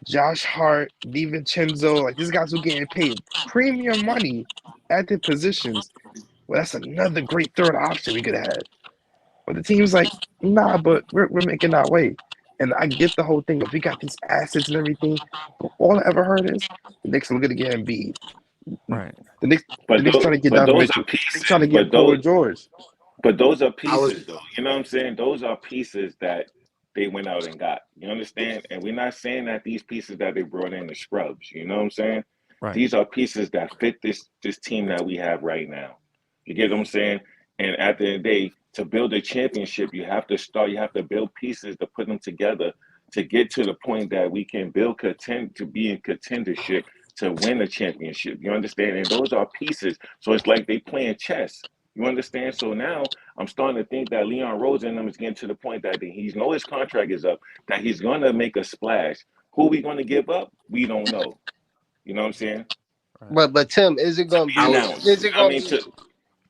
Josh Hart, DiVincenzo, like these guys who getting paid premium money at their positions. Well, that's another great third option we could have had. But the team's like, nah, but we're making our way. And I get the whole thing of we got these assets and everything, but all I ever heard is the Knicks are looking to get Embiid. Right. The Knicks trying to get but Donovan those are Mitchell. The Knicks trying pieces. to get Paul George. But those are I was pieces, though. You know what I'm saying? Those are pieces that they went out and got. You understand? And we're not saying that these pieces that they brought in are scrubs. You know what I'm saying? Right. These are pieces that fit this team that we have right now. You get what I'm saying? And at the end of the day, to build a championship, you have to start. You have to build pieces to put them together to get to the point that we can to be in contendership to win a championship. You understand? And those are pieces. So it's like they playing chess. You understand? So now I'm starting to think that Leon Rose and them is getting to the point that he's know his contract is up, that he's going to make a splash. Who we going to give up? We don't know. You know what I'm saying? Right. But Tim, is it To gonna be I be was announced. is it I gonna mean, be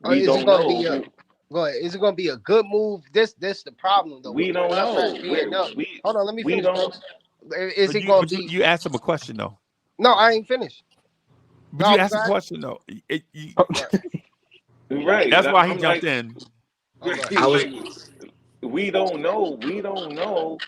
we is it don't gonna be know a who. go ahead, is it gonna be a good move? This the problem though with We the don't contract know. being up. Hold on, let me We finish, bro. don't. Is it gonna But be you asked him a question though. no? I ain't finished. But you No, asked a go ahead. question though. Go ahead. Right. That's why he I'm jumped like, in. Oh, go ahead. I was like we don't know. We don't know.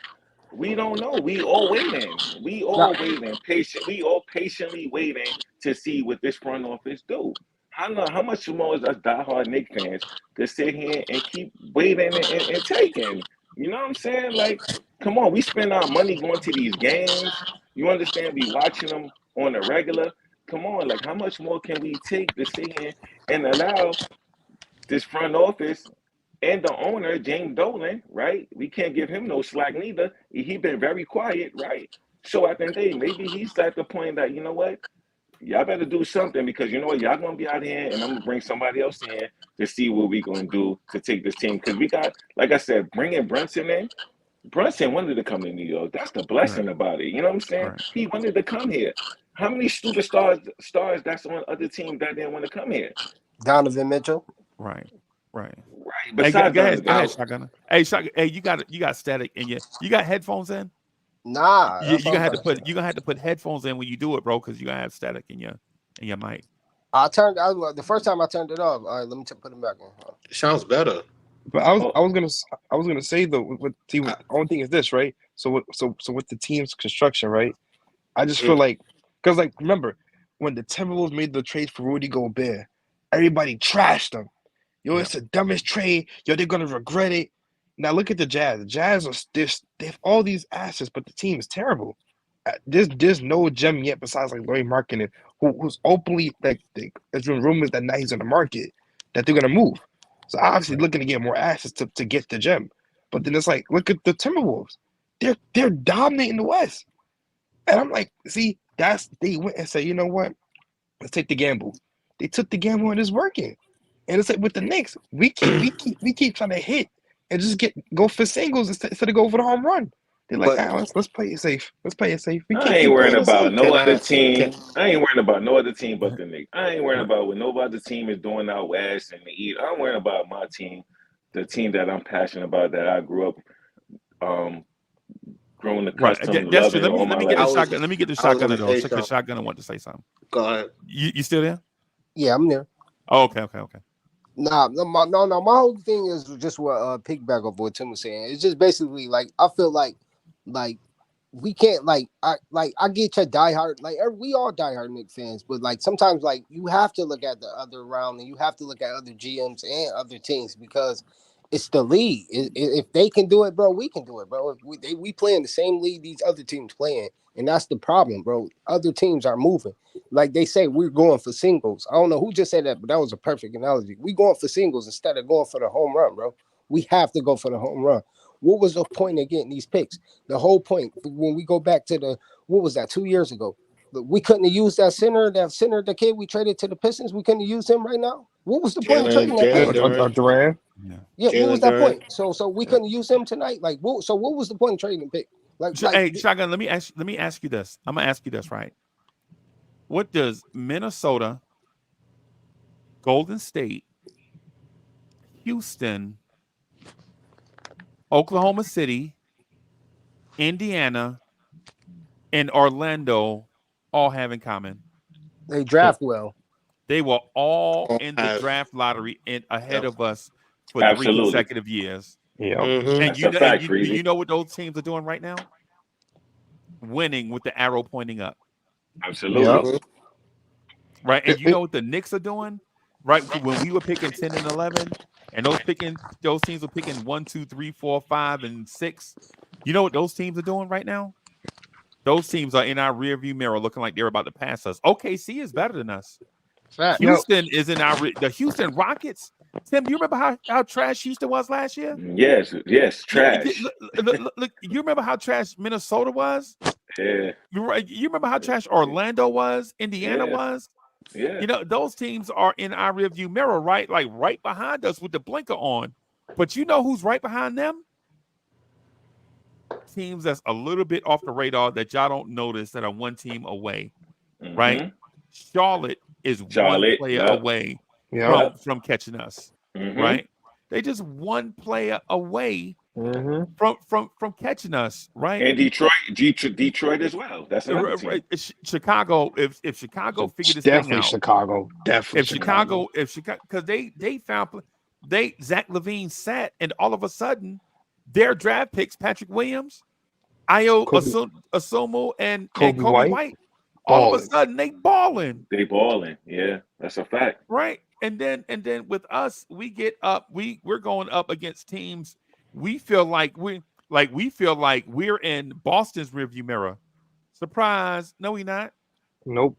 We don't know. We all waiting. We No, all waiting. Patient. We all patiently waiting to see what this front office do. How much more is us diehard Knicks fans to sit here and keep waiting and taking? You know what I'm saying? Like, come on. We spend our money going to these games. You understand? We watching them on a regular. Come on. Like, how much more can we take to sit here and allow this front office and the owner, James Dolan, right? We can't give him no slack neither. He been very quiet, right? So at the end of the day, maybe he's at the point that, you know what, y'all better do something because you know what, y'all gonna be out here and I'm gonna bring somebody else in to see what we gonna do to take this team. Because we got, like I said, bringing Brunson in. Brunson wanted to come to New York. That's the Right. blessing about it. You know what I'm saying? Right. He wanted to come here. How many stars that's on other teams that didn't want to come here? Donovan Mitchell. Right. Right. Right. Hey, Besides go Donovan. ahead, Shotgunner. Hey, Hey, you got static in you got headphones in? Nah, that's You what gonna I'm have to about to say. put headphones in when you do it, bro, because you gonna have static in your mic. The first time I turned it off. All right, let me put it back on. it sounds better. But Oh, I was gonna say though, with team, I, only thing is this, right? So with the team's construction, right? I just feel mhm. like because like remember when the Timberwolves made the trade for Rudy Gobert, everybody trashed them. Yo, Yep. it's the dumbest trade. Yo, they're gonna regret it. Now look at the Jazz. The Jazz are they have all these assets, but the team is terrible. There's no gem yet besides like Larry Markkinen, who's openly like there's been rumors that now he's on the market that they're gonna move. So obviously Right. looking to get more assets to get the gem. But then it's like look at the Timberwolves. They're dominating the West. And I'm like, see, they went and said, you know what? Let's take the gamble. They took the gamble and it's working. And it's like with the Knicks, we keep trying to hit and just go for singles instead of go for the home run. They're like, But let's play it safe. Let's play it safe. We I can't ain't keep worrying playing it about safe. no can other I can team. I ain't worrying about no other team but Right. the Knicks. I ain't worrying about what no other team is doing out west and the East. I'm worrying about my team, the team that I'm passionate about, that I grew up um, grown Right. accustomed to That's true. loving all Let my me get the life. shotgun. Let me get the I was shotgun gonna though. say Because something. shotgun, I want to say something. Go ahead. You still there? Yeah, I'm there. Oh, okay. Nah, no, my whole thing is just what piggyback of what Tim was saying. It's just basically like I feel like we can't I get your diehard we all diehard Knicks fans, but like sometimes like you have to look at the other round and you have to look at other GMs and other teams because it's the league. If they can do it, bro, we can do it, bro. If we play in the same league these other teams playing, and that's the problem, bro. Other teams are moving. Like they say, we're going for singles. I don't know who just said that, but that was a perfect analogy. We going for singles instead of going for the home run, bro. We have to go for the home run. What was the point of getting these picks? The whole point when we go back to what was that 2 years ago? We couldn't have used that center, the kid we traded to the Pistons. We couldn't have used him right now. What was the point of trading that kid? Durant. Yeah. Yeah, what was Jalen that Durant. point? So we couldn't use him tonight. Like, what was the point of trading the pick? Hey, shotgun. Let me ask you this. I'm gonna ask you this, right? What does Minnesota, Golden State, Houston, Oklahoma City, Indiana, and Orlando all have in common? they draft well. They were all All in the have. draft lottery and ahead Yep. of us for 3 Absolutely. consecutive years. Yeah. Mm-hmm. And That's a fact, Freezie. you know what those teams are doing right now? Winning with the arrow pointing up. Absolutely. Mm-hmm. Right. And you know what the Knicks are doing? Right. When we were picking 10 and 11, and those teams were picking 1, 2, 3, 4, 5, and 6. You know what those teams are doing right now? Those teams are in our rearview mirror looking like they're about to pass us. OKC is better than us. Fact. Houston is in the Houston Rockets. Tim, do you remember how trash Houston was last year? Yes, trash. Look, you remember how trash Minnesota was? Yeah, You remember how trash Orlando was, Indiana Yeah. was? yeah. You know, those teams are in our rearview mirror, right? Like right behind us with the blinker on. But you know who's right behind them? Teams that's a little bit off the radar that y'all don't notice that are one team away, right? Charlotte is one Charlotte, player yep. away Yeah. from catching us, Mhm. right? They just one player away from catching us, right? And Detroit as well. That's another team. Chicago, if Chicago figure this Definitely thing out, Chicago. Definitely if Chicago, because they found Zach LaVine sat, and all of a sudden their draft picks, Patrick Williams, Ayo Asumu, and Kobe White, all of a sudden they balling. They balling. Yeah, that's a fact. Right. And then with us, we get up, we're going up against teams. We feel like we're in Boston's rearview mirror. Surprise. No, we not. Nope.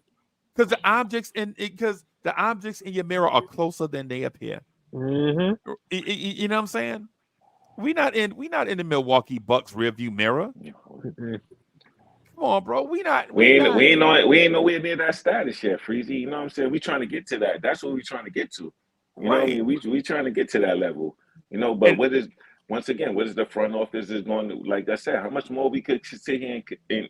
Because the objects in your mirror are closer than they appear. Mm-hmm. You know what I'm saying? We not in the Milwaukee Bucks rearview mirror. Mm-hmm. Come on, bro. We ain't nowhere near that status yet, Freezy. You know what I'm saying? We trying to get to that. That's what we trying to get to. You know what I mean? We trying to get to that level. You know, but what is the front office is going to, like I said, how much more we could sit here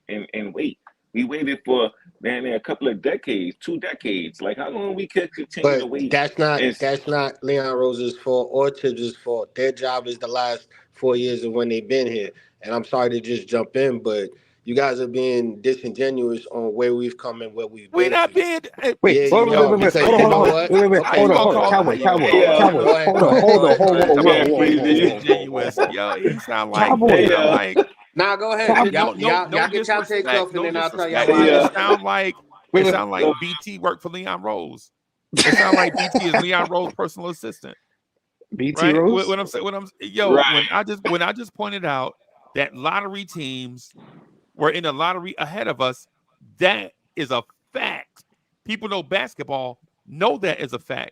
and wait? We waited for a couple of decades, 2 decades. Like how long we could continue to wait? That's not Leon Rose's fault or Tibbs' fault. Their job is the last 4 years of when they've been here. And I'm sorry to just jump in, but you guys are being disingenuous on where we've come and where we've been. We're not being. Wait, Yeah, hold on. because Hold you know on. what? Wait. Okay, Hold on. Cowboy. Disingenuous. Yo, he sound like. Nah, go ahead. No Y'all get y'all takes off, and no then I'll tell y'all disrespect. why. It sound like BT worked for Leon Rose. It sound like BT is Leon Rose's personal assistant. BT Rose. When I just pointed out that lottery teams were in the lottery ahead of us, that is a fact. People know basketball, know that is a fact.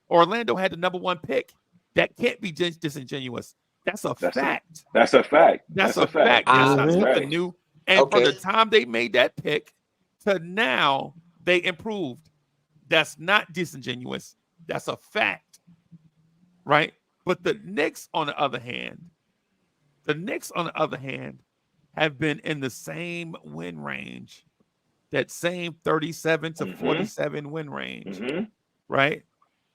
Orlando had the number 1 pick. That can't be disingenuous. That's a fact. That's a fact. That's a fact. That's not something new. And from the time they made that pick to now, they improved. That's not disingenuous. That's a fact. Right? But the Knicks, on the other hand, have been in the same win range, that same 37 to 47 win range, right?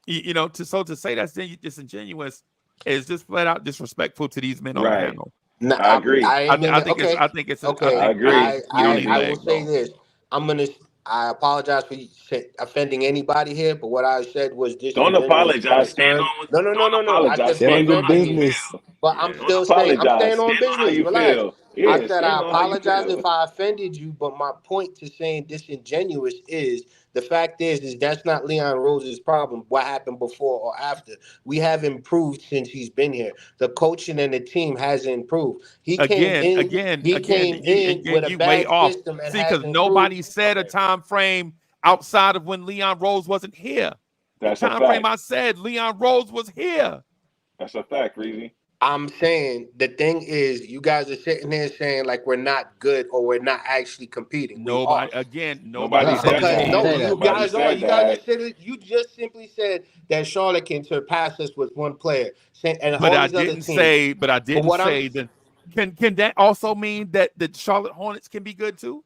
You know, to say that's disingenuous is just flat out disrespectful to these men on the panel. No, I agree. I ain't I even think it's okay. I think it's I Okay, I think agree. you don't need I will legs, say bro. this. I'm gonna. I apologize for offending anybody here, but what I said was Don't disingenuous to an apologize. Stand extent. on. No. Don't I said apologize. for Stand Handle on how offending you you, business. feel. but I'm Yeah. Don't still saying I'm apologize. staying on Stand on how business. you Relax. feel. I Yeah. said Stand I on how you apologize feel. if I offended you, but my point to saying disingenuous is the fact is that's not Leon Rose's problem. What happened before or after? We have improved since he's been here. The coaching and the team has improved. He came in. He came in with a You way bad off. system and See, has because improved. nobody said a Okay. time frame outside of when Leon Rose wasn't here. The That's a time frame fact. I said Leon Rose was here. That's a fact, Freezy. I'm saying the thing is, you guys are sitting there saying like we're not good or we're not actually competing. We are. Nobody Nobody said said You Because can't that. no, say you that. Nobody guys are. said You guys that. just said it. You just simply said that Charlotte can surpass us with one player, and but all I these other didn't teams. say, but I But didn't what I'm, say that can that also mean that the Charlotte Hornets can be good too?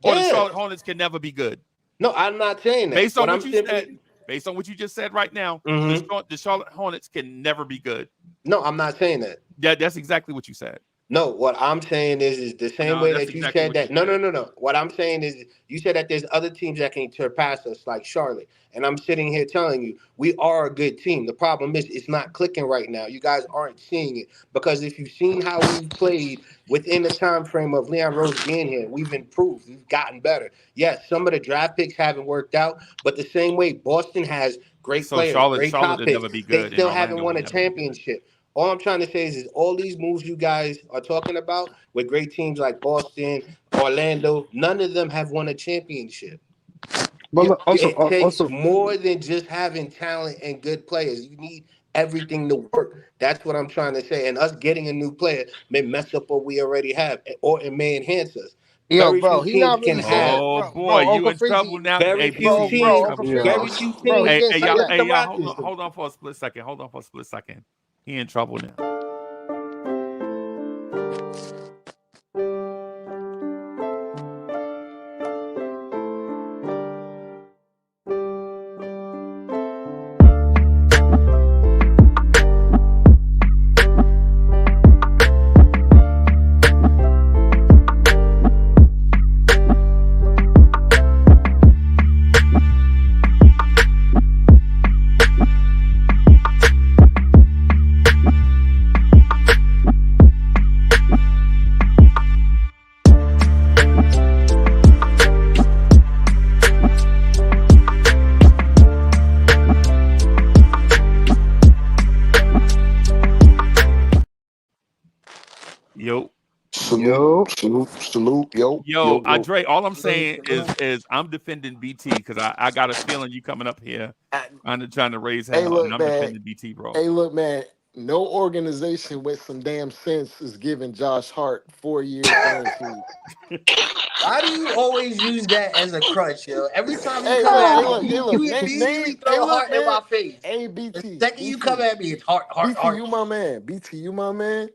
Or the yeah, Charlotte Hornets can never be good? no, I'm not saying that. Based on What what I'm you said, simply, based on what you just said right now, hmm the Charlotte Hornets can never be good. no, I'm not saying that. That's exactly what you said. No, what I'm saying is the same No, way that's that you exactly said what you that. No, said. no, no, no. What I'm saying is you said that there's other teams that can surpass us, like Charlotte. And I'm sitting here telling you, we are a good team. The problem is it's not clicking right now. You guys aren't seeing it. Because if you've seen how we've played within the time frame of Leon Rose being here, we've improved. We've gotten better. Yes, some of the draft picks haven't worked out, but the same way Boston has great So players, great Charlotte top would picks, never be they good, and still haven't Orlando won would a never be good. championship. All I'm trying to say is all these moves you guys are talking about with great teams like Boston, Orlando, none of them have won a championship. But look, It takes also, more than just having talent and good players. You need everything to work. That's what I'm trying to say. And us getting a new player may mess up what we already have, or it may enhance us. Yo, Very few bro, he teams not can really saying, have. Oh boy, bro, you Uncle in trouble Freezy, now. Hey, Very few BT, you in teams. Uncle trouble, bro. yeah. Very Freezy, few bro, he teams. didn't say that. Look at the Y'all, Rockets. hold on for a split second. Hold on for a split second. He in trouble now. Yo, Salute, yo, salute, salute. Yo, yo, yo, yo. Andre. All I'm saying is I'm defending BT because I got a feeling you coming up here trying to raise Hey, hell, and look, I'm man. defending BT, bro. Hey, look, man. No organization with some damn sense is giving Josh Hart 4 years guaranteed. Why do you always use that as a crutch, yo? Every time you Hey, come look, at hey, me, look, hey, you look. Name. immediately Hey, throw look, heart in man. my face. Hey, The BT, second you come BT, at me, it's heart, heart, BT. heart. You my man. BT, you my man.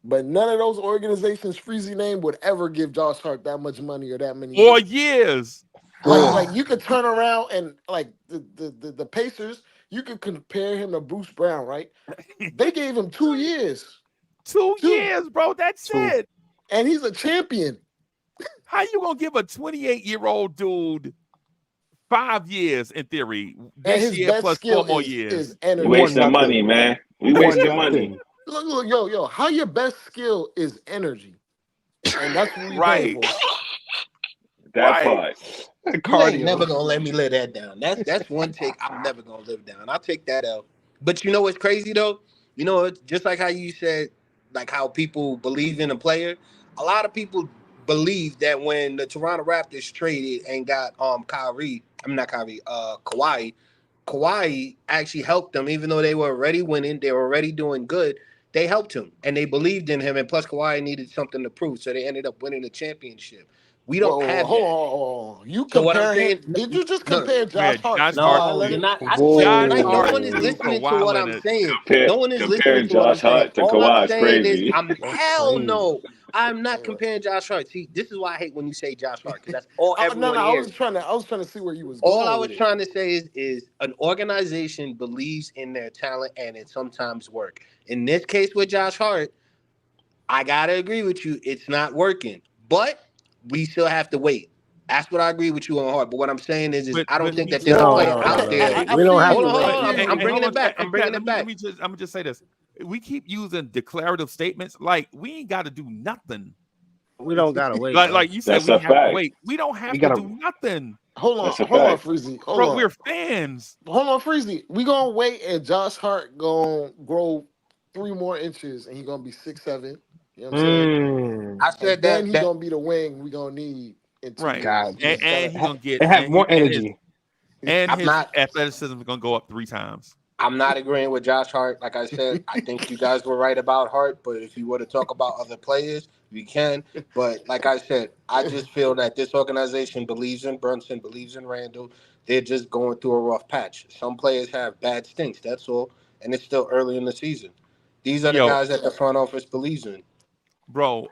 But none of those organizations, Freezy name, would ever give Josh Hart that much money or that many 4 years. years. Like you could turn around and like the Pacers, you could compare him to Bruce Brown, right? They gave him 2 years, Two two, years, bro. That's two. it. and he's a champion. How you gonna give a 28-year-old dude 5 years in theory And this his year best plus skill 4 more years? is We He energy. won wasting money, nothing. man. We He won wasting money. nothing. Look, yo, how your best skill is energy, and that's what we paying Right, for. That right. part. You ain't never Cardio. gonna let me live that down. That's one take I'm never gonna live down. I'll take that out. But you know what's crazy though? You know, it's just like how you said, like how people believe in a player. A lot of people believe that when the Toronto Raptors traded and got Kawhi, Kawhi actually helped them, even though they were already winning, they were already doing good. They helped him and they believed in him. And plus, Kawhi needed something to prove, so they ended up winning the championship. We don't Whoa, have hold that. on, hold on. You So what I'm compare him? saying, Did you just no, compare Yeah, Josh Hart Josh to Hart Kawhi no, you're Leonard? not. I just said Josh tonight. No Hart one is Whoa. to listening to Kawhi what I'm Leonard. saying. No one is listening Comparing to what I'm Josh saying. Hart to All I'm Kawhi is saying is, crazy. I'm That's hell crazy. no. I'm not Anyway. comparing Josh Hart. See, this is why I hate when you say Josh Hart because that's all No, everyone I was hears. trying to see where you was All I going was with it. trying to say is an organization believes in their talent and it sometimes work. In this case with Josh Hart, I gotta agree with you. It's not working, but we still have to wait. That's what I agree with you on Hart. But what I'm saying is But I don't think we that there's a still No, player no, got. no, out no, there. no. I We don't feel have Hold to on, you. hold I wait. on. feel I'm, you. I'm Hey, bringing hold it on, back. I'm Pat. bringing it back. Let me just say this. We keep using declarative statements like we ain't got to do nothing. We don't gotta wait, Like man. you said, That's we a have to fact. wait. We don't We have to gotta. do nothing, That's a Hold on, fact. Freezy. Hold bro. on. We're fans. Hold on, Freezy. We gonna wait and Josh Hart gonna grow 3 more inches and he gonna be 6'7". You know what I'm saying? Mm. I And said then that he gonna be the wing we gonna need in two Right. years. God, We just And gotta. he gonna get and have more energy. and I'm his not. athleticism is gonna go up 3 times. I'm not agreeing with Josh Hart. Like I said, I think you guys were right about Hart. But if you were to talk about other players, we can. But like I said, I just feel that this organization believes in Brunson, believes in Randall. They're just going through a rough patch. Some players have bad stinks. That's all. And it's still early in the season. These are the Yo, guys that the front office believes in. bro,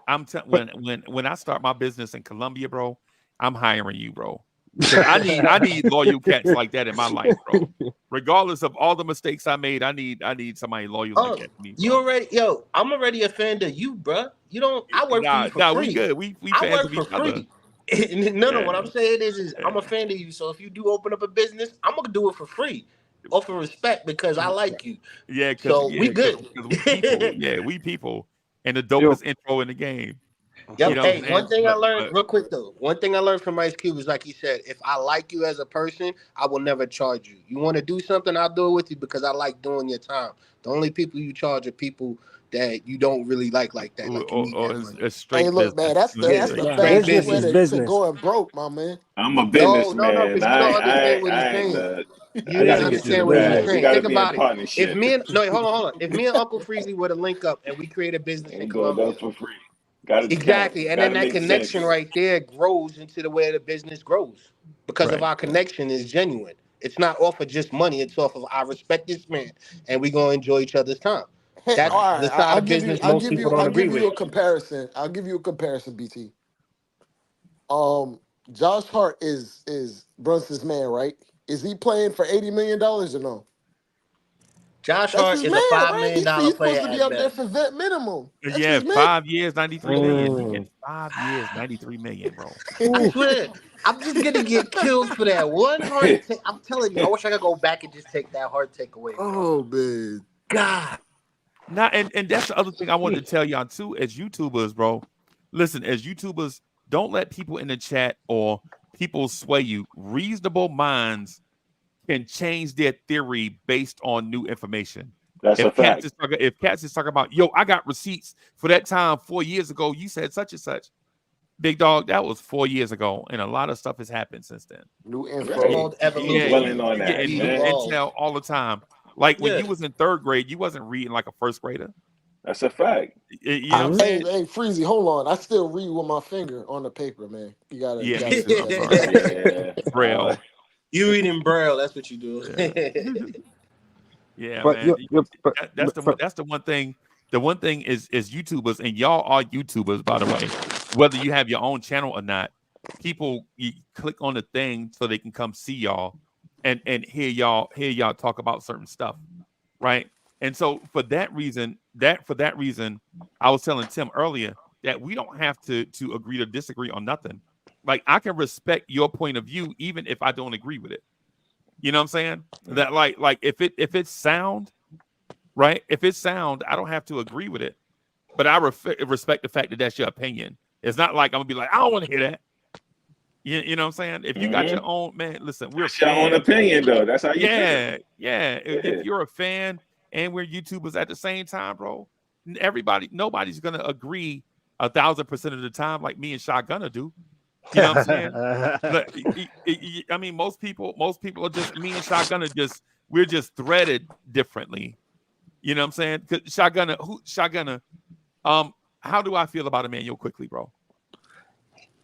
when I start my business in Colombia, bro, I'm hiring you, bro. Because I need loyal cats like that in my life, bro. Regardless of all the mistakes I made, I need somebody loyal like Oh, that to me, you bro. already, yo, I'm already a fan of you, bruh. You don't, I work for you for Nah, we free. good. We I fans work of for each other. free. No, Yeah, what I'm saying is yeah. I'm a fan of you. So if you do open up a business, I'm gonna do it for free, off of respect because I like you. Yeah, cause So we yeah, cause, good. 'cause we people. Yeah, we people. And the Yo, dopest intro in the game. You Yep. know what Hey, I'm one saying? thing I learned But real quick though. One thing I learned from Ice Cube is like he said, if I like you as a person, I will never charge you. You want to do something, I'll do it with you because I like doing your time. The only people you charge are people that you don't really like that. Like you need or that money. it's Hey, straight look, man. business. That's the Yeah, that's the it's Yeah, straight fastest business way is business. to business. going broke, my man. I'm a No, businessman. because you don't understand what he's I ain't saying. the. You I got didn't to get to Business is the understand what he was bag. business. We saying. got to Think be in about it. If partnership. me and no, hold on. If me and Uncle Freezie were to link up and we create a business in Ain't doing nothing Colombia, for free. Got to count. exactly, and Got then to that make connection sense. right there grows into the way the business grows because of Right. our connection is genuine. It's not off of just money. It's off of I respect this man and we gonna enjoy each other's time. Hey, That's Right. all the right. side I'll of give you. business I'll most give people you. don't I'll agree give with. you a comparison. I'll give you a comparison, BT. Josh Hart is Brunson's man, right? Is he playing for $80 million or no? Josh That's Hart his is man, a five right? million dollar He's player supposed to be at up there best. for vet minimum. That's Yeah, his man. 5 years, 93 million, man. Mm. 5 years, 93 million, bro. I Ooh. swear, I'm just gonna get killed for that one heart take. I'm telling you, I wish I could go back and just take that heart take away, bro. Oh man. God. Now, and that's the other thing I wanted to tell y'all too, as YouTubers, bro. Listen, as YouTubers, don't let people in the chat or people sway you. Reasonable minds can change their theory based on new information. That's a fact. If Cats is talking about, yo, I got receipts for that time 4 years ago, you said such and such. Big dog, that was 4 years ago, and a lot of stuff has happened since then. New That's Yeah, info. called Keep yeah, evolution. dwelling on you're that, getting We new man. evolve. intel all the time. Like when Yeah. you was in third grade, you wasn't reading like a first grader. That's a fact. You know what I'm Hey, saying? hey, Freezy, hold on. I still read with my finger on the paper, man. You Yeah, me gotta too. give I'm that sorry. respect. Yeah. Braille. You reading braille, that's what you do. Yeah. Yeah, but man. but, That's the one thing. The one thing is YouTubers, and y'all are YouTubers, by the way. Whether you have your own channel or not, people you click on the thing so they can come see y'all and hear y'all talk about certain stuff, right? And so for that reason, I was telling Tim earlier that we don't have to agree to disagree on nothing. Like I can respect your point of view even if I don't agree with it. You know what I'm saying? That like if it's sound, right? If it's sound, I don't have to agree with it, but I respect the fact that that's your opinion. It's not like I'm gonna be like, I don't want to hear that. You know what I'm saying? If you got Hmm. your own man, listen, we're That's your own fans. opinion, though. That's how you feel. Yeah. If Yeah. you're a fan and we're YouTubers at the same time, bro, nobody's gonna agree 1,000% of the time like me and Shotgunner do. You know what I'm saying? But, I mean, most people are just me and Shotgun are just we're just threaded differently. You know what I'm saying? 'Cause Shotgunner, how do I feel about Emmanuel quickly, bro?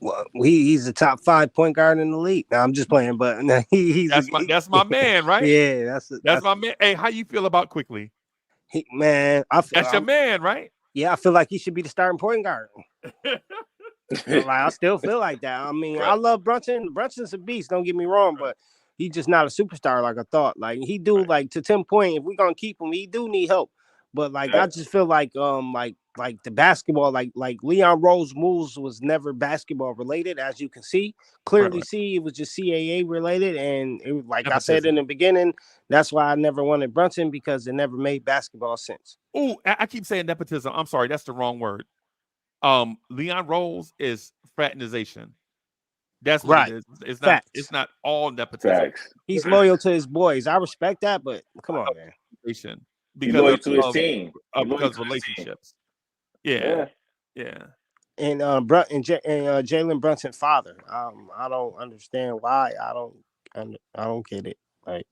Well, he's the top 5 point guard in the league. No, I'm just playing, but That's my man, right? yeah, That's my man. Hey, how you feel about quickly? man. That's your man, right? Yeah, I feel like he should be the starting point guard. Like I still feel like that. I mean, I Right, love Brunson. Brunson's a beast. Don't get me wrong, right, but he's just not a superstar like I thought. Like he do right. like to Tim Point. If we're gonna keep him, he do need help. But like I just feel like the basketball like Leon Rose moves was never basketball related, as you can see. Right, Clearly right. see it was just CAA related, and it, like I said Nepotism. in the beginning, that's why I never wanted Brunson because it never made basketball sense. Oh, I keep saying nepotism. I'm sorry, that's the wrong word. Leon Rose is fraternization. That's what it Right. is. It's not. It's Facts. not all nepotism. Facts. He's loyal to his boys. I respect that, but come on, man. Fraternization He because loyal to his of team. He loyal because to his team. relationships. Yeah, Yeah. yeah, And Jalen Brunson's father. I don't understand why. I don't get it. Like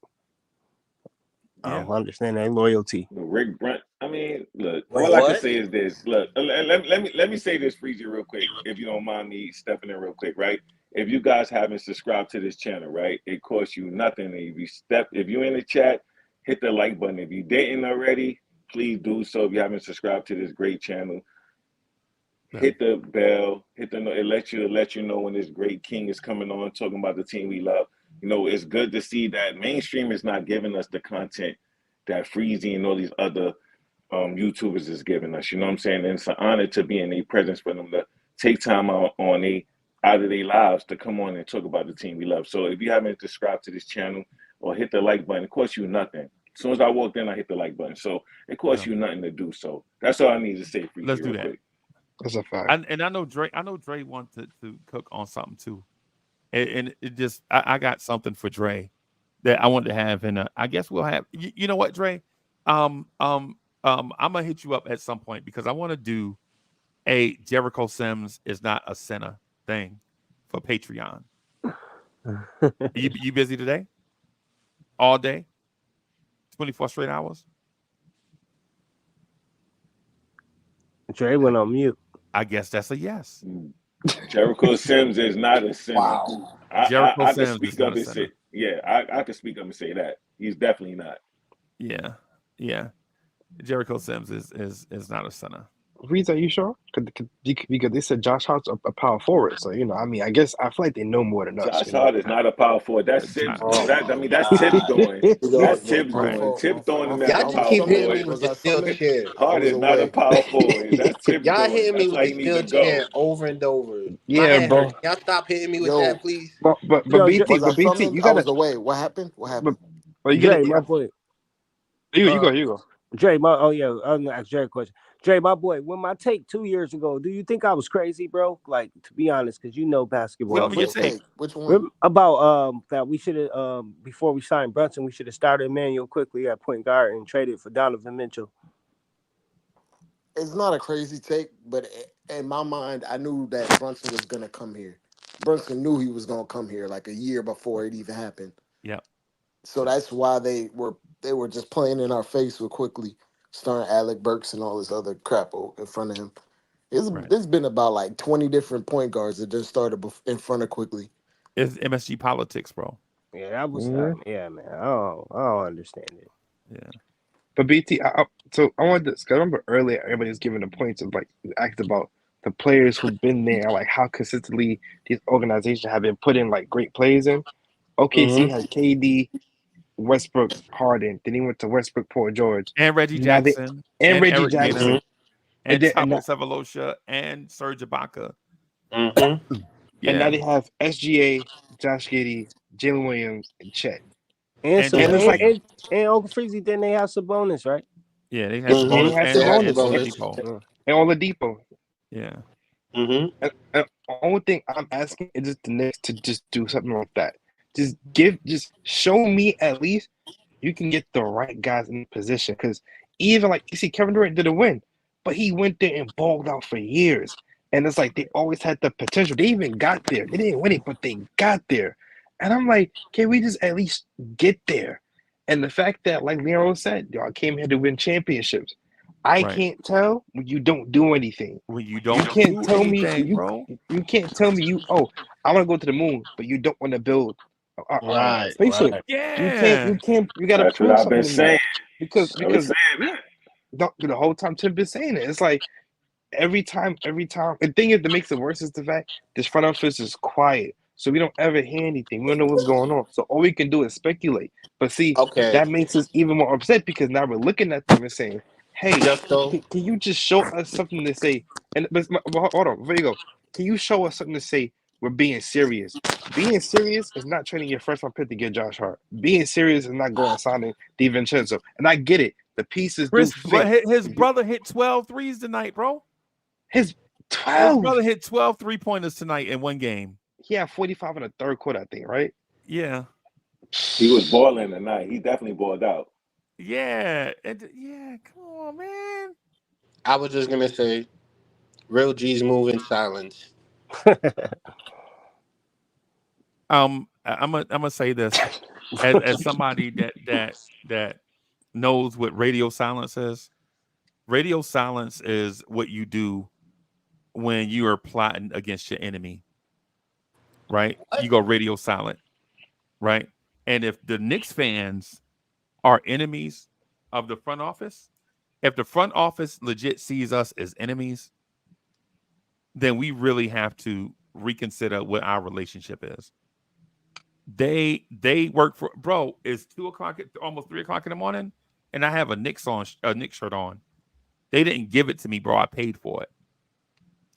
I yeah. don't understand that loyalty. Rick Brunt. I mean, look. Wait, All I can what? say is this. Look, let me say this, Freezy, real quick, if you don't mind me stepping in real quick, right? If you guys haven't subscribed to this channel, right, it costs you nothing. If you in the chat, hit the like button. If you didn't already, please do so. If you haven't subscribed to this great channel, Yeah. hit the bell. It let you know when this great king is coming on, talking about the team we love. You know, it's good to see that mainstream is not giving us the content that Freezy and all these other YouTubers is giving us. You know what I'm saying? And it's an honor to be in their presence for them to take time out of their lives to come on and talk about the team we love. So if you haven't subscribed to this channel or hit the like button, it costs you nothing. As soon as I walked in, I hit the like button. So it costs Yeah. you nothing to do so. That's all I need to say, Let's Freezy, do real that. quick. That's a fact. And I know Dre. I know Dre wanted to cook on something too. And it just I got something for Dre that I wanted to have, and I guess we'll have. You know what, Dre? I'm gonna hit you up at some point because I want to do a Jericho Sims is not a sinner thing for Patreon. You busy today? All day? 24 straight hours? Dre went on mute. I guess that's a yes. Jericho Sims is not a sinner. Wow. Jericho I can Sims is speak not up a and sinner. say, yeah, I can speak up and say that. He's definitely not. Yeah, yeah. Jericho Sims is not a sinner. Reese, are you sure? Because they said Josh Hart's a power forward. So, I mean, I guess I feel like they know more than us, Josh Hart is not a power forward. That's Josh, Tibbs. Oh That my that's Tibbs God. doing. Yo, That's yo, Tibbs my right, doing. fault. Tibbs throwing him as Y'all a just power keep hitting me forward. with Was the that steel Sunday? chair. I Hart was is not a away. power forward. That's Tibbs Y'all doing. hitting me That's with why the he need steel to chair go. over and over. My Yeah, head hurts. bro. Y'all stop hitting me with Yo, that, please. But Yo, BT, was but that BT, Sunday? you I was gotta, away. What happened? What happened? but you Dre, gotta, my boy. you Uh, go, you go. Dre, my oh yeah, I'm gonna ask Dre a question. Dre, my boy, when my take 2 years ago, do you think I was crazy, bro? Like to be honest, because you know tell basketball. me your Which So take. take? Which one? about that we should have before we signed Brunson, we should have started Emmanuel quickly at point guard and traded for Donovan Mitchell. It's not a crazy take, but in my mind, I knew that Brunson was gonna come here. Brunson knew he was gonna come here like a year before it even happened. Yep. So that's why they were just playing in our face with quickly starting Alec Burks and all this other crap in front of him. Right. There's been about like 20 different point guards that just started in front of quickly. It's MSG politics, bro. Yeah, that was Yeah. yeah, man. I don't understand it. Yeah. But BT, so I wanted this, 'cause I remember earlier everybody was giving the points of like asked about the players who've been there, like how consistently these organizations have been putting like great players in. OKC Mm-hmm. had KD, Westbrook, Harden. Then he went to Westbrook, Paul George. And Reggie Now they Jackson and and Reggie Eric Gordon Jackson, and and then Tabo Sevolosha and Serge Ibaka. Mm-hmm. and now Yeah. they have SGA, Josh Giddey, Jalen Williams, and Chet. And And so And Jalen it's like, Green. and Uncle Freezy, then they have Sabonis, right? Yeah, they had and he Sabonis Mm-hmm. has They have Sabonis and and, bonus. Oladipo. and Oladipo. Yeah. Mm-hmm. And the only thing I'm asking is just the Knicks to just do something like that. Just show me at least you can get the right guys in position. Because even like you see, Kevin Durant didn't win, but he went there and balled out for years. And it's like they always had the potential. They even got there. They didn't win it, but they got there. And I'm like, can we just at least get there? And the fact that, like Leon said, y'all came here to win championships. I Right. can't tell when you don't do anything. When you You don't can't do tell me anything, bro. you can't tell me I want to go to the moon, but you don't want to build a Right, spaceship. right. Yeah. You got to That's what prove I've been something to me saying. I've been because saying yeah, the whole time Tim been saying it. It's like every time. The thing is that makes it worse is the fact this front office is quiet, so we don't ever hear anything. We don't know what's going on, so all we can do is speculate. But see, Okay. that makes us even more upset because now we're looking at them and saying, hey, Just so can you just show us something to say? And but hold on, before you go, can you show us something to say? We're being serious. Being serious is not trading your first round pick to get Josh Hart. Being serious is not going and signing DiVincenzo. And I get it. The pieces do fit. His brother hit 12 threes tonight, bro. His His 12. brother hit 12 3-pointers tonight in one game. He had 45 in the third quarter, I think, right? Yeah. He was balling tonight. He definitely balled out. Yeah. Yeah, come on, man. I was just gonna say, real G's move in silence. I'm gonna say this as somebody that knows what radio silence is. Radio silence is what you do when you are plotting against your enemy, right? You go radio silent, right? And if the Knicks fans are enemies of the front office, if the front office legit sees us as enemies, then we really have to reconsider what our relationship is. They work for, bro. It's 2:00, almost 3:00 in the morning, and I have a Knicks shirt on. They didn't give it to me, bro. I paid for it.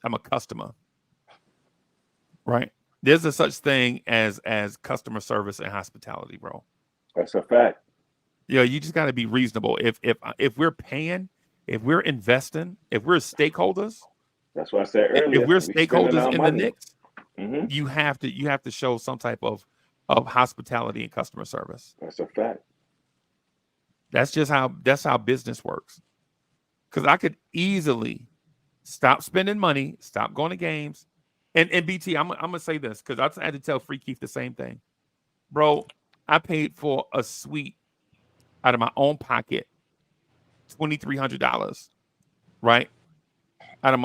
I'm a customer, right? There's a such thing as customer service and hospitality, bro. That's a fact. Yeah, you just got to be reasonable. If we're paying, if we're investing, if we're stakeholders, That's what I said if earlier. we're We spending stakeholders our in the money. Knicks, you have to show some type of hospitality and customer service. That's a fact. That's how business works. Because I could easily stop spending money, stop going to games, and BT, I'm gonna say this because I had to tell Free Keith the same thing, bro. I paid for a suite out of my own pocket, $2,300, right? Out of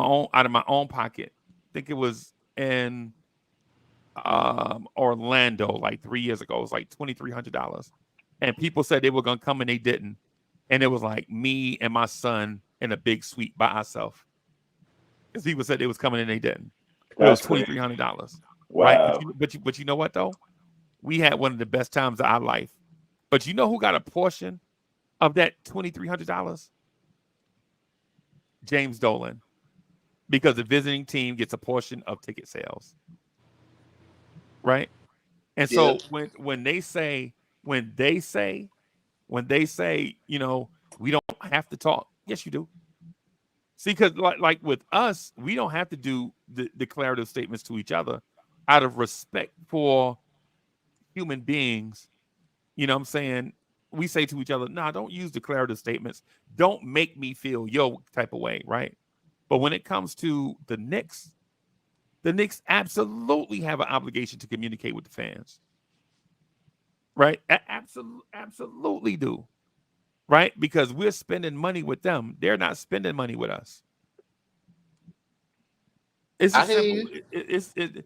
my own pocket. I think it was in Orlando like 3 years ago. It was like $2,300, and people said they were gonna come and they didn't, and it was like me and my son in a big suite by ourselves because people said they was coming and they didn't. But it was That's crazy. $2,300, right? Wow. But you know what though? We had one of the best times of our life. But you know who got a portion of that $2,300? James Dolan, because the visiting team gets a portion of ticket sales, right? And so when they say, you know, we don't have to talk. Yes, you do. See, because like with us, we don't have to do the declarative statements to each other out of respect for human beings. You know what I'm saying? We say to each other, nah, don't use declarative statements. Don't make me feel yo type of way, right? But when it comes to the Knicks absolutely have an obligation to communicate with the fans. Right? Absolutely do. Right? Because we're spending money with them. They're not spending money with us. It's I a hear simple. you.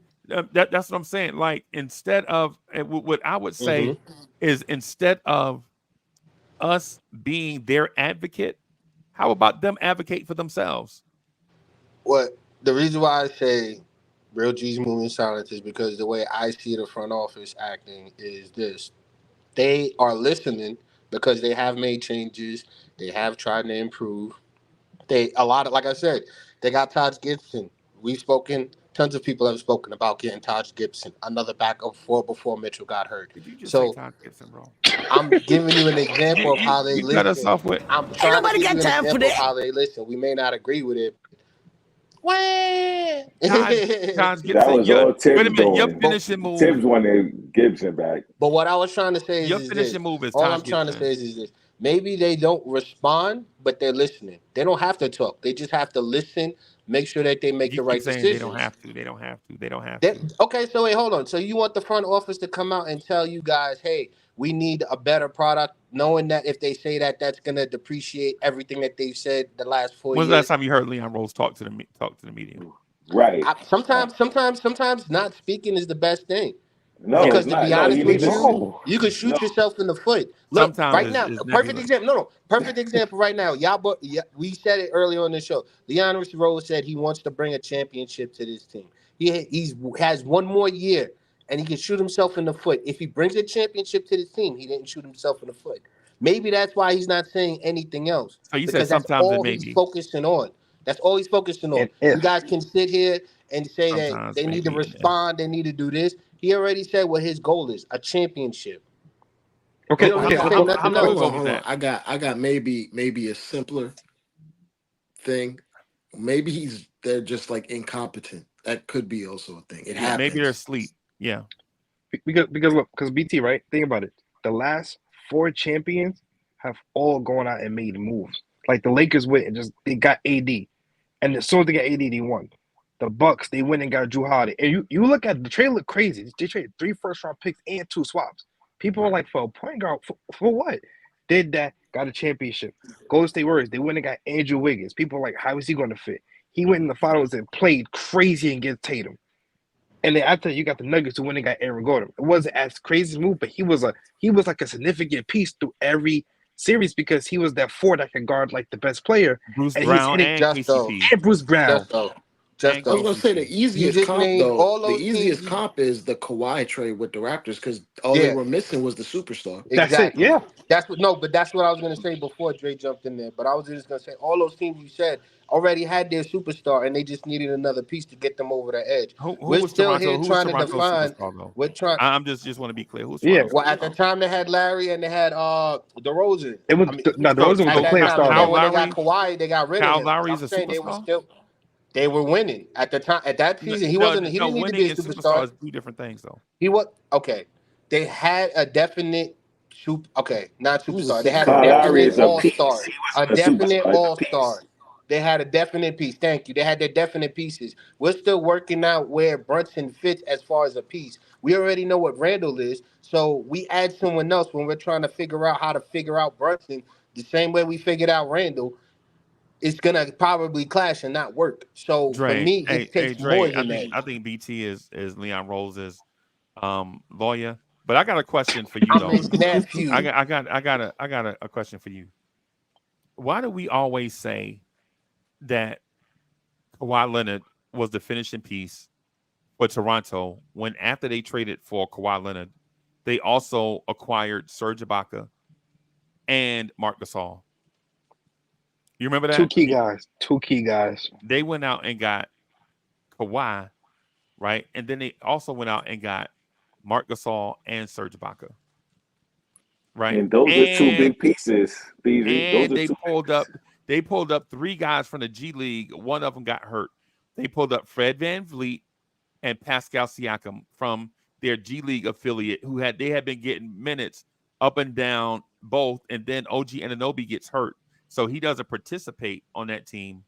That's what I'm saying. Like instead of what I would say is instead of us being their advocate, how about them advocate for themselves? What the reason why I say real G's move in silence is because the way I see the front office acting is this: they are listening because they have made changes, they have tried to improve. They a lot of like I said, they got Todd Gibson. We've spoken. Tons of people have spoken about getting Todd Gibson, another backup for before Mitchell got hurt. Did you just say So Todd Gibson, bro? I'm giving you an example of You how they you cut us listen. off with I'm trying to give you an example of how they listen. We may not agree with it. Wah! Todd That Gibson. was all Wait a Tibbs minute. Your doing. finishing move. Tibbs wanted Gibson back. But what I was trying to say Your is this. finishing move is All I'm Todd trying to Gibson. say is this. Maybe they don't respond, but they're listening. They don't have to talk. They just have to listen, make sure that they make You the keep right saying they don't decisions. have to. They don't have to. They don't have to. Okay, so wait, hold on. So you want the front office to come out and tell you guys, hey, we need a better product, knowing that if they say that, that's going to depreciate everything that they've said the last 4 When's the last years. time you heard Leon Rose talk to the media? Right. Sometimes not speaking is the best thing. No, it's Because to not. be No, honest you need with to. you, No. you could shoot No. yourself in the foot. Look, Sometimes right now, is a perfect nebulous. example. No, perfect example right now. We said it earlier on the show. Leon Rose said he wants to bring a championship to this team. He has one more year, and he can shoot himself in the foot. If he brings a championship to the team, he didn't shoot himself in the foot. Maybe that's why he's not saying anything else, So you said because that's sometimes it all may he's be. focusing on. That's all he's focusing on. And You if guys can sit here and say that Sometimes they need to maybe an if. respond, they need to do this. He already said what his goal is: a championship. He okay, don't need okay, to How say about how nothing about we Hold else. go on, with hold on. that? I got maybe a simpler thing. Maybe they're just like incompetent. That could be also a thing. It Yeah, maybe they're happens. asleep. Yeah. because look, because BT, right? Think about it. The last 4 champions have all gone out and made moves. Like the Lakers went and just they got AD, and as soon as they got AD, they won. The Bucks, they went and got Drew Holiday. And you look at the trade, look crazy. They traded 3 first-round picks and 2 swaps. People are Right. like, for a point guard, for what? Did that, got a championship. Golden State Warriors, they went and got Andrew Wiggins. People are like, how is he going to fit? He went in the finals and played crazy against Tatum. And then after you got the Nuggets who went and got Aaron Gordon. It wasn't as crazy a move, but he was like a significant piece through every series because he was that four that could guard like the best player, Bruce and he's Brown hitting and Just though, KCP. and Bruce Brown. just though, And just I was though. gonna say the KCP. You easiest just comp named though. all The those teams. easiest comp is the Kawhi trade with the Raptors because all they Yeah, were missing was the superstar. That's it. exactly. Yeah. But that's what I was gonna say before Dre jumped in there. But I was just gonna say all those teams you said already had their superstar and they just needed another piece to get them over the edge. Who We're was still Toronto? here Who was trying to Toronto's define. superstar though? We're trying. I'm just want to be clear. Who's Yeah. Toronto's Well, at the superstar? time they had Larry and they had DeRozan. It was I mean, no, the So Rosen was at the so that player time, star and Kyle then though. when they got Lowry. Kawhi, they got rid of Kyle him. But Lowry I'm is a saying they were superstar. still they were winning at the time. At that season, he wasn't. He No. didn't need to be Winning a and superstar superstar. is 2 different things though. He was okay. They had a definite super. Okay, not He was a superstar. They had a center. Kyle Lowry definite is a all piece. star. He A wasn't a definite superstar. He's all a star. piece. They had a definite piece. Thank you. They had their definite pieces. We're still working out where Brunson fits as far as a piece. We already know what Randall is, so we add someone else when we're trying to figure out how to figure out Brunson. The same way we figured out Randall, it's gonna probably clash and not work. So for Dre, me, it hey takes more Dre, I than that. think I think BT is Leon Rose's lawyer. But I got a question for you I'm though. his nephew. I got a question for you. Why do we always say that Kawhi Leonard was the finishing piece for Toronto when after they traded for Kawhi Leonard, they also acquired Serge Ibaka and Marc Gasol? You remember Two that? key guys. Two key guys. They went out and got Kawhi, right? And then they also went out and got Marc Gasol and Serge Ibaka, right? And those are two big pieces, BZ. Those And are two big pieces. they pulled up 3 guys from the G League. One of them got hurt. They pulled up Fred Van Vliet and Pascal Siakam from their G League affiliate, they had been getting minutes up and down both, and then OG Anunoby gets hurt, so he doesn't participate on that team,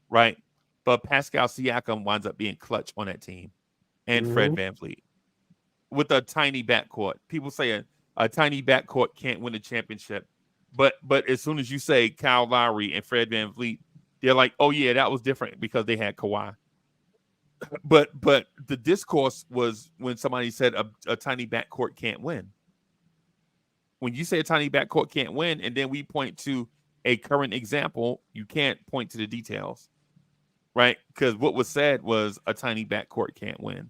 right? But Pascal Siakam winds up being clutch on that team, and Fred Van Vliet with a tiny backcourt. People say a tiny backcourt can't win a championship, but as soon as you say Kyle Lowry and Fred Van Vliet, they're like, oh yeah, that was different because they had Kawhi. But the discourse was when somebody said a tiny backcourt can't win. When you say a tiny backcourt can't win, and then we point to a current example, you can't point to the details, right? Because what was said was a tiny backcourt can't win.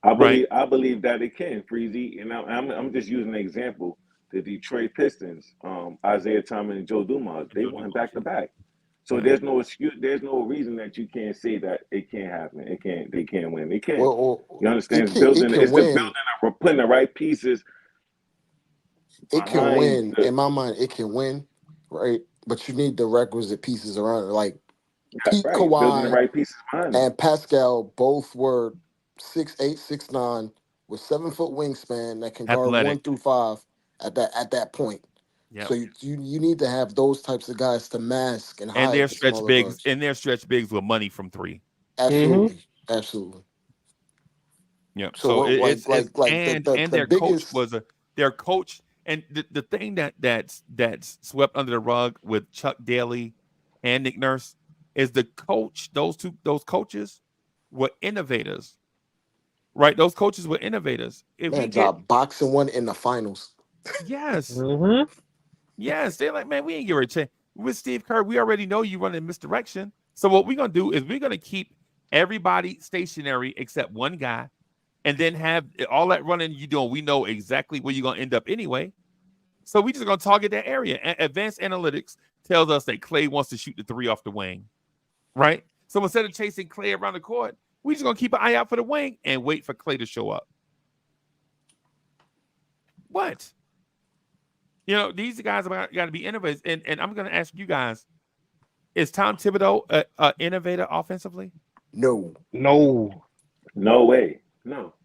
Right? I believe that it can, Freezy. And I'm just using an example. The Detroit Pistons, Isaiah Thomas and Joe Dumars, they won back to back. So there's no excuse, there's no reason that you can't say that it can't happen. They can't win. They can't. You understand? It can win. We're putting the right pieces It can behind win. In my mind, it can win, right? But you need the requisite pieces around it. Like Pete building the Kawhi right pieces behind them. and Pascal both were 6'8", 6'9", with 7-foot wingspan that can guard Athletic. 1 through 5 at that point. Yep. So you need to have those types of guys to mask and hide And their the stretch smaller bigs guards. and their stretch bigs with money from 3. Absolutely, absolutely. Yeah. So it's the their biggest. coach was their coach, and the thing that's swept under the rug with Chuck Daly and Nick Nurse is the coach. Those coaches were innovators, right? Those coaches were innovators. If we Man, get dropped boxing one in the finals. yes, yes, they're like, man, we ain't give her a chance. With Steve Kerr, we already know you running misdirection. So what we're gonna do is we're gonna keep everybody stationary except one guy, and then have all that running you doing. We know exactly where you're gonna end up anyway. So we just gonna target that area. Advanced analytics tells us that Clay wants to shoot the 3 off the wing, right? So instead of chasing Clay around the court, we just gonna keep an eye out for the wing and wait for Clay to show up. What? You know, these guys got to be innovators. And I'm gonna ask you guys: is Tom Thibodeau an innovator offensively? No. No. No way. No.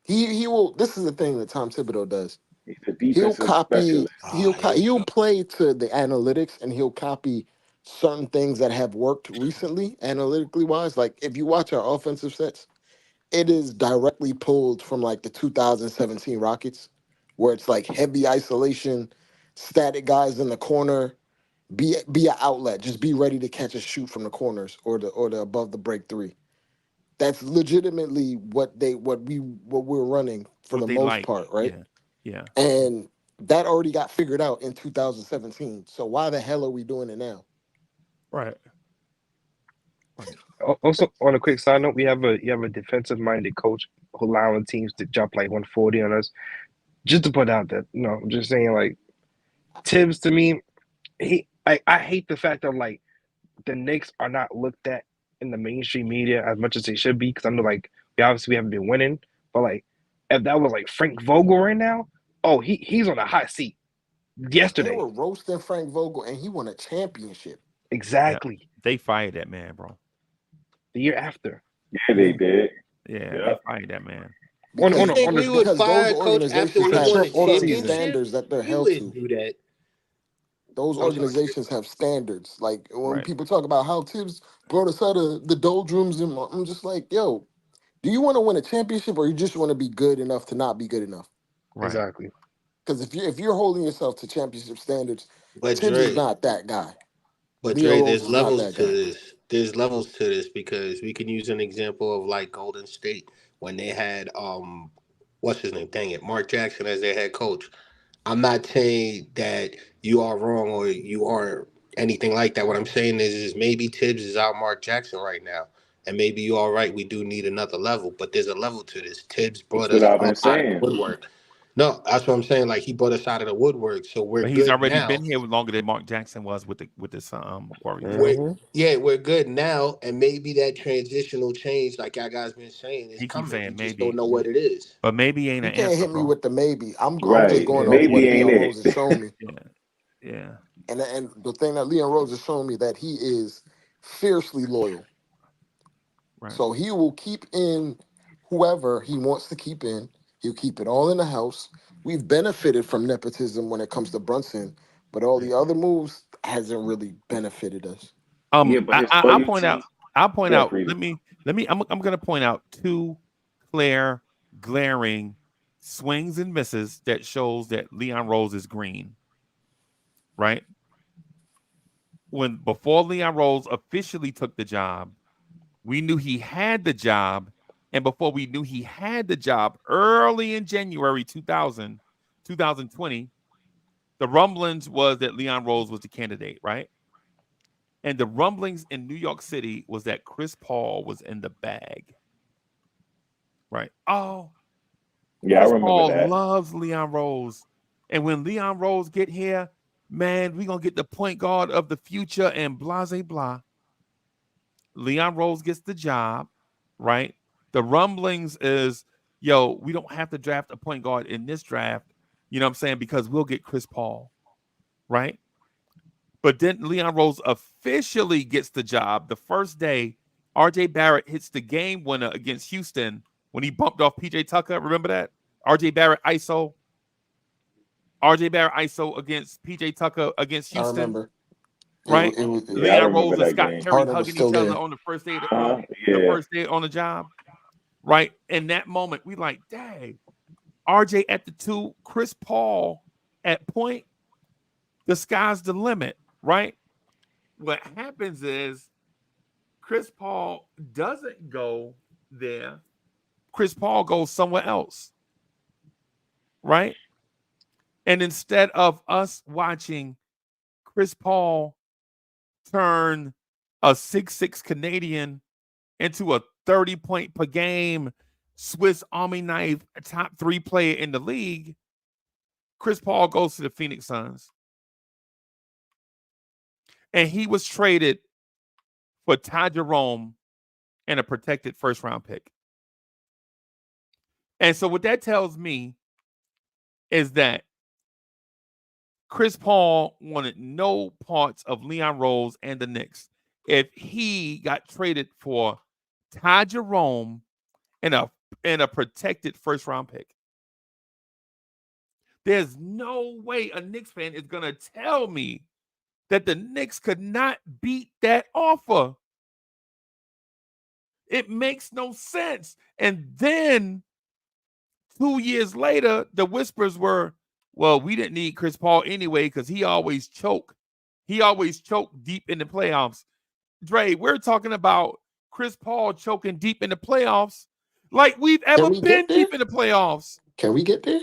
He will. This is the thing that Tom Thibodeau does. He's a He'll defensive copy. specialist. Here we He'll go. play to the analytics, and he'll copy certain things that have worked recently, analytically wise. Like if you watch our offensive sets, it is directly pulled from like the 2017 Rockets, where it's like heavy isolation, static guys in the corner. Be an outlet. Just be ready to catch a shoot from the corners or the above the break three. That's legitimately what we're running for What the they most like? part, right? Yeah, yeah. And that already got figured out in 2017. So why the hell are we doing it now? Right. Also, on a quick side note, you have a defensive minded coach allowing teams to jump like 140 on us. Just to put out that, I'm just saying, like, Tibbs to me, I hate the fact that like the Knicks are not looked at in the mainstream media as much as they should be, because I know like we haven't been winning, but like if that was like Frank Vogel right now, oh he's on a hot seat They yesterday. were roasting Frank Vogel, and he won a championship. Yeah. Exactly. They fired that man, bro. The year after. Yeah, they did. Yeah, Yeah. they fired that man. On You Because think on we the would because those fire a coach after organizations we have won a all certain season. championship? standards that they're We held wouldn't to. do that. Those I'm sorry. organizations have standards. Like when Right. people talk about how Tibbs brought us out of the doldrums, and I'm just like, yo, do you want to win a championship, or you just want to be good enough to not be good enough? Right. Exactly. Because if you're holding yourself to championship standards, But Tibbs is Dre, not that guy. but Leon Dre, Rose there's is not levels that to guy. this. There's levels to this because we can use an example of like Golden State when they had what's his name? Dang it, Mark Jackson as their head coach. I'm not saying that you are wrong or you are anything like that. What I'm saying is maybe Tibbs is out Mark Jackson right now. And maybe you're all right. We do need another level, but there's a level to this. Tibbs That's brought what us I've been up out of the saying. woodwork. No, that's what I'm saying. Like he brought us out of the woodwork, so we're But he's good already now. been here longer than Mark Jackson was with this Warriors. We're Mm-hmm. we're good now, and maybe that transitional change, like y'all guys been saying, is He keeps coming. We saying just don't maybe, know what it is. but maybe ain't You an can't answer, hit me bro. with the maybe. I'm just Right. going Yeah, off what Maybe ain't Leon it. Rose has shown me. yeah, yeah. And the thing that Leon Rose has shown me that he is fiercely loyal. Right. So he will keep in whoever he wants to keep in. He'll keep it all in the house. We've benefited from nepotism when it comes to Brunson, but all the other moves hasn't really benefited us. Yeah, but his I'll point out. loyalty. I'll point Yeah, out. Freddie. I'm gonna point out two clear, glaring swings and misses that shows that Leon Rose is green. Right. When before Leon Rose officially took the job, we knew he had the job, and before we knew he had the job, early in January 2020, the rumblings was that Leon Rose was the candidate, right? And the rumblings in New York City was that Chris Paul was in the bag, right? Oh, Yeah, I Chris remember Paul that. loves Leon Rose. And when Leon Rose get here, man, we're going to get the point guard of the future and blah, blah, blah. Leon Rose gets the job, right? The rumblings is, yo, we don't have to draft a point guard in this draft, you know what I'm saying? Because we'll get Chris Paul, right? But then Leon Rose officially gets the job the first day. RJ Barrett hits the game winner against Houston when he bumped off PJ Tucker. Remember that? RJ Barrett ISO against PJ Tucker against I Houston, remember right? Yeah, I Leon remember Rose and that Scott game. Perry Harden was hugging still each other there. on the first day Yeah. on the job, right? In that moment, we like, dang, RJ at the 2, Chris Paul at point. The sky's the limit, right? What happens is Chris Paul doesn't go there. Chris Paul goes somewhere else, right? And instead of us watching Chris Paul turn a 6'6" Canadian into a 30-point per game Swiss Army knife top 3 player in the league, Chris Paul goes to the Phoenix Suns. And he was traded for Ty Jerome and a protected first-round pick. And so what that tells me is that Chris Paul wanted no parts of Leon Rose and the Knicks if he got traded for Ty Jerome and a protected first-round pick. There's no way a Knicks fan is going to tell me that the Knicks could not beat that offer. It makes no sense. And then 2 years later, the whispers were, well, we didn't need Chris Paul anyway because he always choke. He always choked deep in the playoffs. Dre, we're talking about Chris Paul choking deep in the playoffs like we've ever been deep in the playoffs. Can we get there?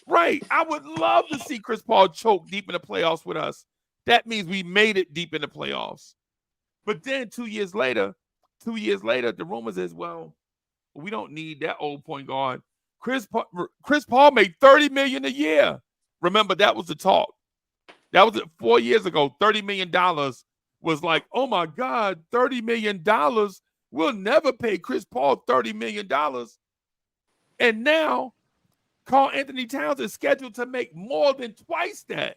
Right. I would love to see Chris Paul choke deep in the playoffs with us. That means we made it deep in the playoffs. But then 2 years later, the rumors is, well, we don't need that old point guard. Chris Paul made $30 million a year. Remember, that was the talk. That was 4 years ago. $30 million was like, oh my God, $30 million. We'll never pay Chris Paul $30 million. And now Karl Anthony Towns is scheduled to make more than twice that.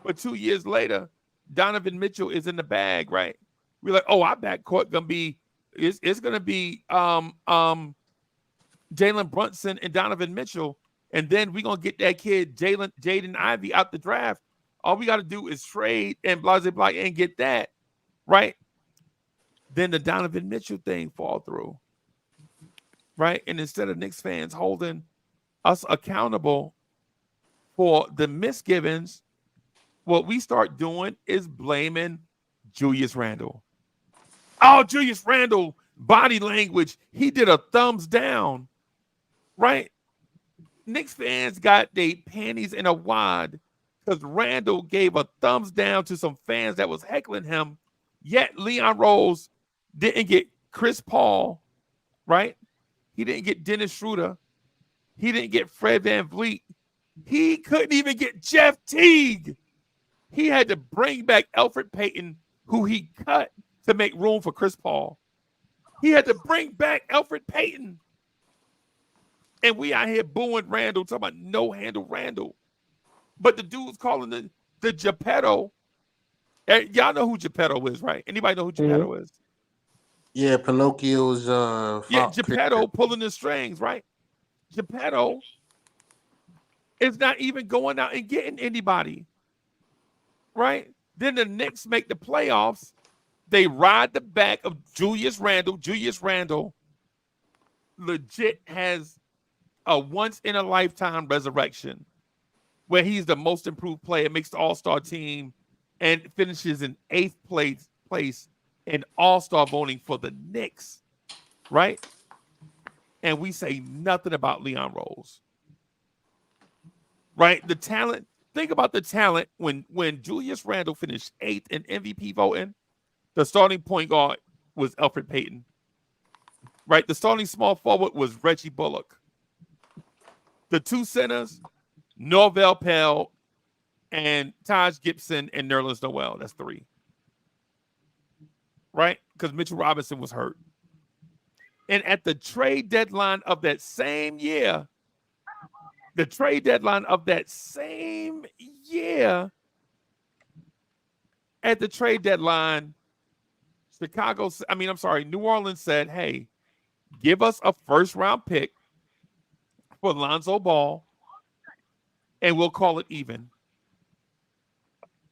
But 2 years later, Donovan Mitchell is in the bag, right? We're like, oh, our backcourt gonna be it's gonna be Jalen Brunson and Donovan Mitchell, and then we're gonna get that kid Jaden Ivey out the draft. All we gotta do is trade and blah blah blah and get that, right? Then the Donovan Mitchell thing fall through. Right? And instead of Knicks fans holding us accountable for the misgivings, what we start doing is blaming Julius Randle. Oh, Julius Randle, body language. He did a thumbs down, right? Knicks fans got their panties in a wad because Randle gave a thumbs down to some fans that was heckling him. Yet Leon Rose didn't get Chris Paul, right? He didn't get Dennis Schroeder. He didn't get Fred VanVleet. He couldn't even get Jeff Teague. He had to bring back Elfrid Payton, who he cut to make room for Chris Paul. He had to bring back Elfrid Payton. And we out here booing Randle, talking about no-handle Randle. But the dude's calling the Geppetto. Y'all know who Geppetto is, right? Anybody know who Geppetto is? Yeah, Pinocchio's Geppetto pulling the strings, right? Geppetto is not even going out and getting anybody, right? Then the Knicks make the playoffs. They ride the back of Julius Randle. Julius Randle legit has a once-in-a-lifetime resurrection where he's the most improved player, makes the all-star team, and finishes in 8th place in all-star voting for the Knicks, right? And we say nothing about Leon Rose, right? The talent, think about the talent when Julius Randle finished 8th in MVP voting, the starting point guard was Elfrid Payton, right? The starting small forward was Reggie Bullock. The two centers, Norvell Pell and Taj Gibson and Nerlens Noel. That's 3. Right? Because Mitchell Robinson was hurt. And at the trade deadline of that same year, New Orleans said, hey, give us a first-round pick for Lonzo Ball, and we'll call it even.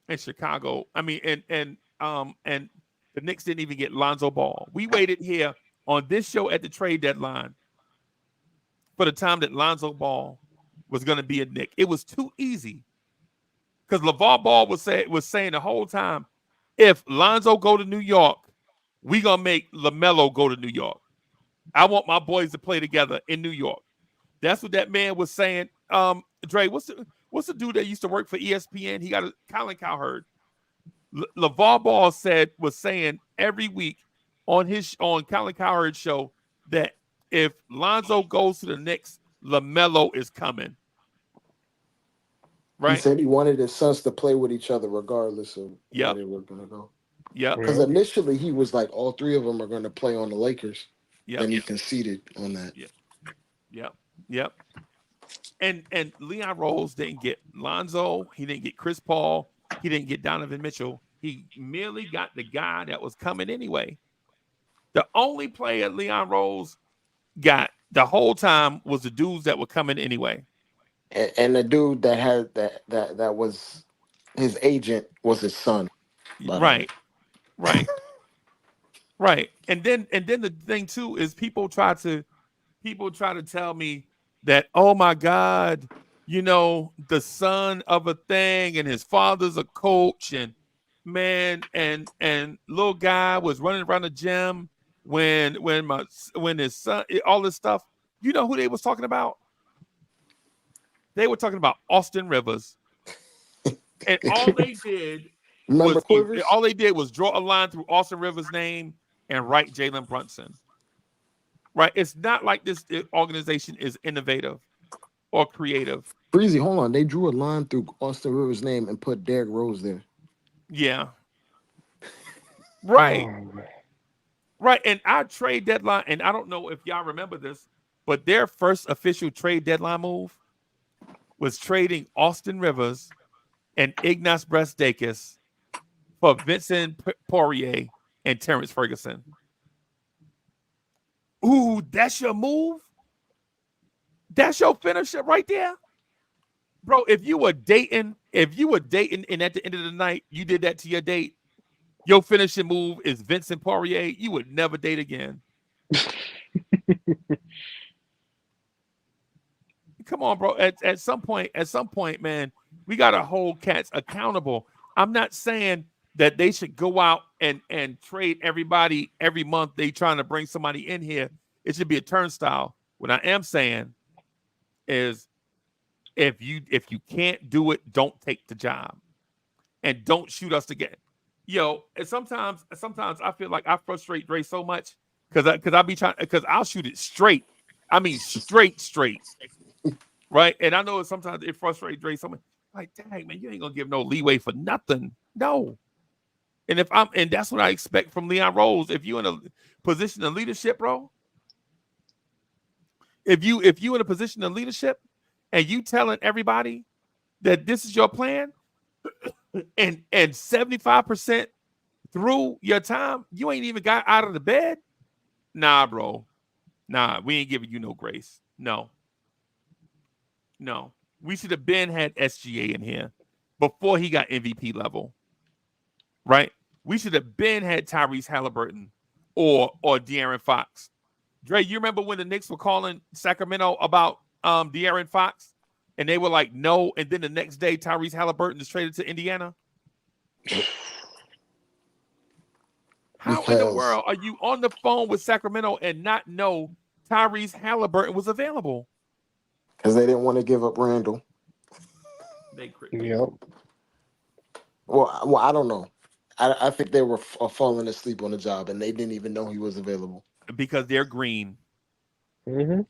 And the Knicks didn't even get Lonzo Ball. We waited here on this show at the trade deadline for the time that Lonzo Ball was going to be a Knick. It was too easy because LeVar Ball was saying the whole time, if Lonzo go to New York, we going to make LaMelo go to New York. I want my boys to play together in New York. That's what that man was saying. Dre, what's the dude that used to work for ESPN? He got Colin Cowherd. LeVar Ball was saying every week on Colin Cowherd's show that if Lonzo goes to the Knicks, LaMelo is coming, He right? said he wanted his sons to play with each other regardless of where Yep, they were going to go. yep, Because Yeah. initially he was like, all three of them are going to play on the Lakers. yep, Then he conceded on that. yep, yep, yep. And Leon Rose didn't get Lonzo. He didn't get Chris Paul. He didn't get Donovan Mitchell. He merely got the guy that was coming anyway. The only player Leon Rose got the whole time was the dudes that were coming anyway. And the dude that had that was his agent was his son, by the way. Right, right, right. And then the thing too is people try to tell me that, oh my God, the son of a thing and his father's a coach, and man, and little guy was running around the gym when his son, all this stuff. You know who they was talking about? They were talking about Austin Rivers, and Remember Quivers? all they did was draw a line through Austin Rivers' name and write Jalen Brunson. Right? It's not like this organization is innovative or creative. Freezie, hold on. They drew a line through Austin Rivers' name and put Derrick Rose there. Yeah. Right. Oh, man. Right. And our trade deadline, and I don't know if y'all remember this, but their first official trade deadline move was trading Austin Rivers and Ignas Brazdeikis for Vincent Poirier and Terrence Ferguson. Ooh, that's your move? That's your finisher right there? Bro, if you were dating and at the end of the night you did that to your date, your finishing move is Vincent Poirier, you would never date again. Come on, bro. At some point, man, we gotta hold cats accountable. I'm not saying that they should go out and trade everybody every month. They trying to bring somebody in here. It should be a turnstile. What I am saying is, if you can't do it, don't take the job, and don't shoot us to get. And sometimes I feel like I frustrate Dre so much because I'll shoot it straight. I mean straight. Right. And I know sometimes it frustrates Dre so much. Like, dang, man, you ain't gonna give no leeway for nothing. No. And that's what I expect from Leon Rose. If you're in a position of leadership, bro. If you in a position of leadership and you telling everybody that this is your plan, and 75% through your time, you ain't even got out of the bed. Nah, bro. Nah, we ain't giving you no grace. No. We should have been had SGA in here before he got MVP level. Right? We should have been had Tyrese Halliburton or De'Aaron Fox. Dre, you remember when the Knicks were calling Sacramento about De'Aaron Fox? And they were like, no. And then the next day, Tyrese Halliburton is traded to Indiana. How in the world are you on the phone with Sacramento and not know Tyrese Halliburton was available? Because they didn't want to give up Randall. Yep. Well, I don't know. I think they were falling asleep on the job, and they didn't even know he was available. Because they're green. Mm-hmm.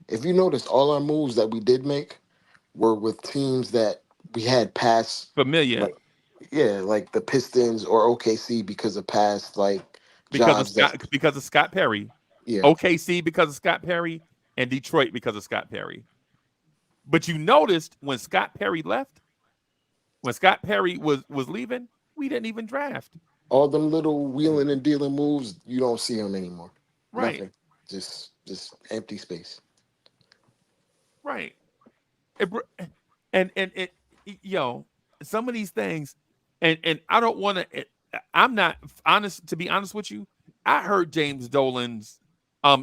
If you notice, all our moves that we did make were with teams that we had past familiar. Like the Pistons or OKC because of past because of Scott Perry. Yeah. OKC because of Scott Perry, and Detroit because of Scott Perry. But you noticed when Scott Perry left, when Scott Perry was leaving, we didn't even draft. All them little wheeling and dealing moves, you don't see them anymore. Right. Nothing. Just empty space. Right. Some of these things, and I don't want to. I'm not honest. To be honest with you, I heard James Dolan's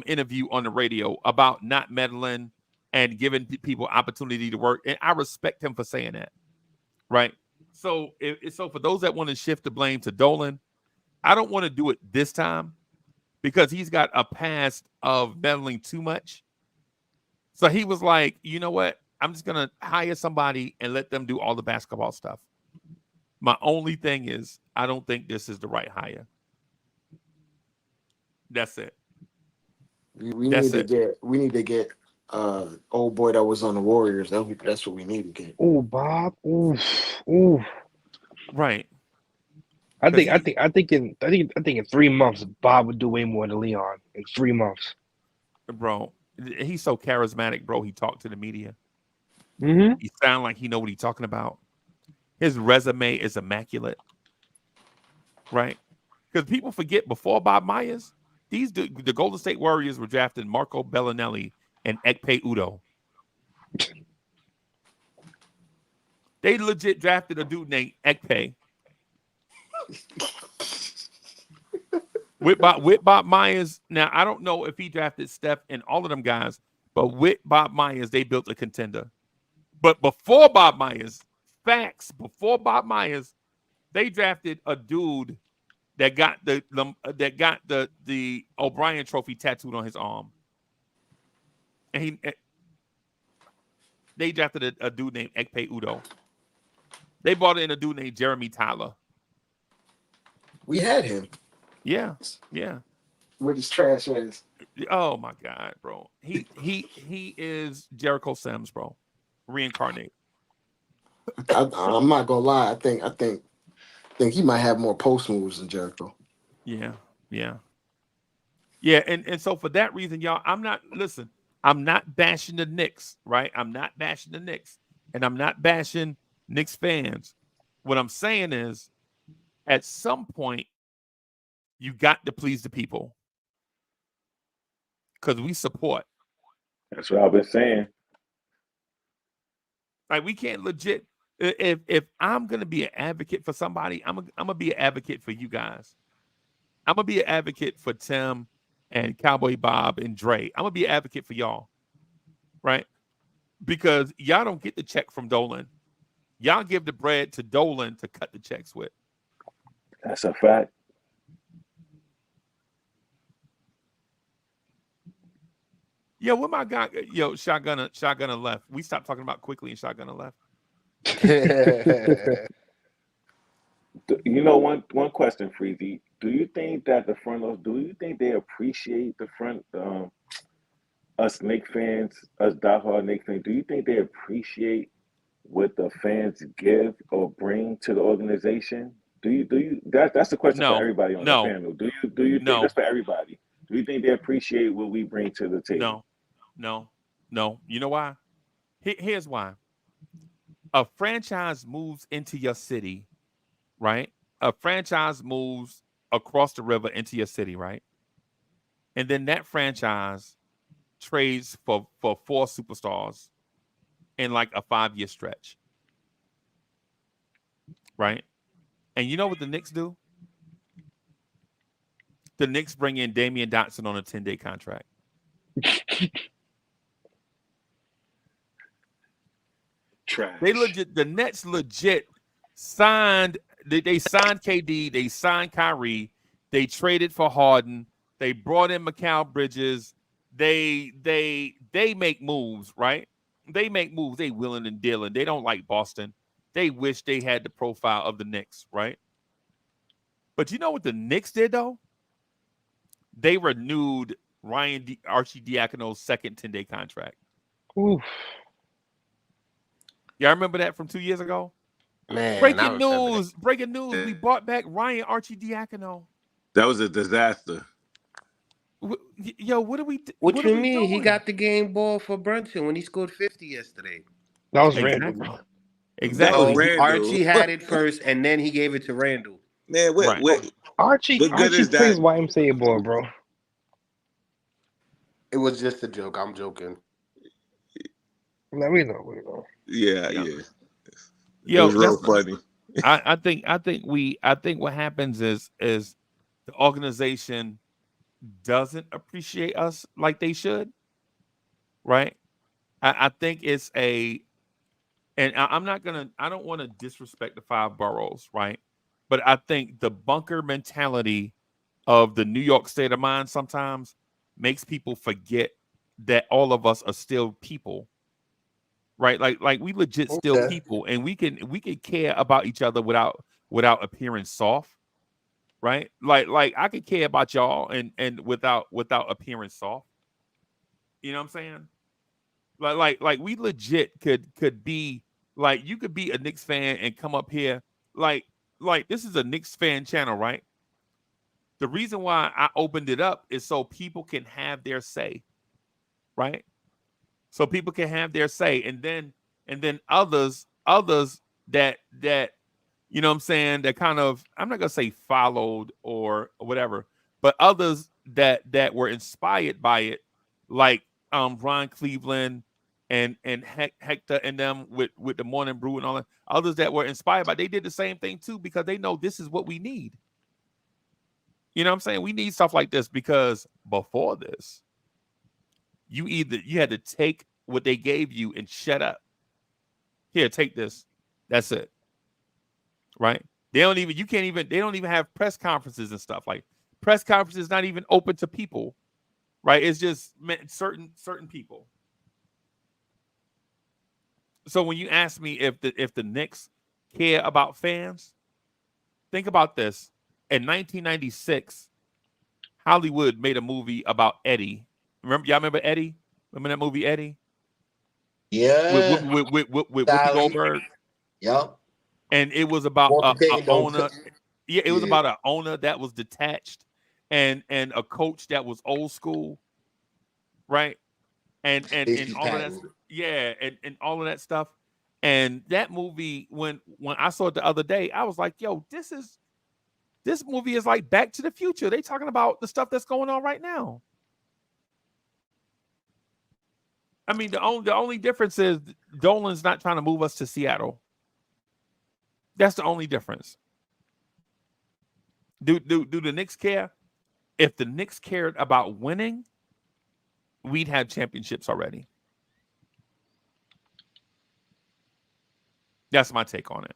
interview on the radio about not meddling and giving people opportunity to work, and I respect him for saying that. Right. So for those that want to shift the blame to Dolan, I don't want to do it this time because he's got a past of meddling too much. So he was like, you know what? I'm just going to hire somebody and let them do all the basketball stuff. My only thing is, I don't think this is the right hire. That's it. We need to get old boy that was on the Warriors. That's what we need again. Oh, Bob. Ooh, ooh. Right. I 'Cause think in 3 months, Bob would do way more than Leon in 3 months. bro, he's so charismatic, bro. He talked to the media. Mm-hmm. He sound like he know what he's talking about. His resume is immaculate, right? Because people forget before Bob Myers, the Golden State Warriors were drafting Marco Bellinelli and Ekpe Udo. They legit drafted a dude named Ekpe. With Bob Myers, now I don't know if he drafted Steph and all of them guys, but with Bob Myers, they built a contender. But before Bob Myers, before Bob Myers, they drafted a dude that got the O'Brien Trophy tattooed on his arm, and they drafted a dude named Ekpe Udo. They brought in a dude named Jeremy Tyler. We had him Yeah, yeah. with his trash ass. Oh my God, bro. He is Jericho Sims, bro. Reincarnate. I'm not gonna lie. I think he might have more post moves than Jericho. Yeah, yeah. Yeah, and so for that reason, y'all, I'm not bashing the Knicks, right? I'm not bashing the Knicks, and I'm not bashing Knicks fans. What I'm saying is, at some point, you got to please the people because we support. That's what I've been saying. Like we can't legit. If I'm gonna be an advocate for somebody, I'm gonna be an advocate for you guys. I'm gonna be an advocate for Tim and Cowboy Bob and Dre. I'm gonna be an advocate for y'all, right? Because y'all don't get the check from Dolan. Y'all give the bread to Dolan to cut the checks with. That's a fact. Yo, what my guy? Yo, Shotgunner left. We stopped talking about quickly and Shotgunner left. You know, one question, Freezy. Do you think that the front office? Do you think they appreciate the front? Us Knicks fans, us diehard Knicks fans. Do you think they appreciate what the fans give or bring to the organization? Do you that's the question for No, everybody on the no, panel. Do you think no, that's for everybody? Do you think they appreciate what we bring to the table? no, no, no. You know why? Here's why. A franchise moves into your city, right? A franchise moves across the river into your city, right? And then that franchise trades for four superstars in like a 5-year stretch, right? And you know what the Knicks do? The Knicks bring in Damian Dotson on a 10-day contract. Trash. The Nets legit signed. They signed KD. They signed Kyrie. They traded for Harden. They brought in Mikal Bridges. They make moves, right? They make moves. They willing and dealing. They don't like Boston. They wish they had the profile of the Knicks, right? But you know what the Knicks did though? They renewed Archie Diacono's second 10-day contract. Oof. Y'all remember that from 2 years ago? Man, I Breaking remember that. news! Breaking news! We brought back Ryan Archidiakono. That was a disaster. Yo, what are we? What What are you we mean? He doing? got the game ball for Brunson when he scored 50 yesterday. That was Randall, Exactly. bro. That was No, Exactly. Randall. Archie had it first, and then he gave it to Randall. Man, Right. Archie good is plays that? YMCA ball, bro. It was just a joke. I'm joking. Now we know. Yeah, Yeah. yeah. It Yo, was real funny. I think what happens is the organization doesn't appreciate us like they should. Right. I think it's I don't want to disrespect the five boroughs, right? But I think the bunker mentality of the New York state of mind sometimes makes people forget that all of us are still people, right? Like we legit still Okay. people, and we can care about each other without appearing soft, right? Like I could care about y'all and without appearing soft. You know what I'm saying? Like we legit could be like you could be a Knicks fan and come up here like this is a Knicks fan channel, right? The reason why I opened it up is so people can have their say, right? So people can have their say, and then others that you know what I'm saying, that kind of, I'm not gonna say followed or whatever, but others that were inspired by it, like Ron Cleveland and Hector and them with the Morning Brew and all that. Others that were inspired by, they did the same thing too because they know this is what we need. You know what I'm saying? We need stuff like this because before this, you had to take what they gave you and shut up. Here, take this. That's it. Right? They don't even have press conferences and stuff. Like press conferences not even open to people, right? It's just certain people. So when you ask me if the Knicks care about fans, think about this. In 1996, Hollywood made a movie about Eddie. Remember Eddie? Remember that movie Eddie? With Yeah. Whoopi Sally. Goldberg, Yup. and it was about Walter a Payton don't owner. cook. Yeah, it was Yeah. about an owner that was detached, and a coach that was old school, right? And Stacey all of that, Patton. yeah, and all of that stuff. And that movie, when I saw it the other day, I was like, yo, this movie is like Back to the Future. They talking about the stuff that's going on right now. I mean, the only difference is Dolan's not trying to move us to Seattle. That's the only difference. Do the Knicks care? If the Knicks cared about winning, we'd have championships already. That's my take on it.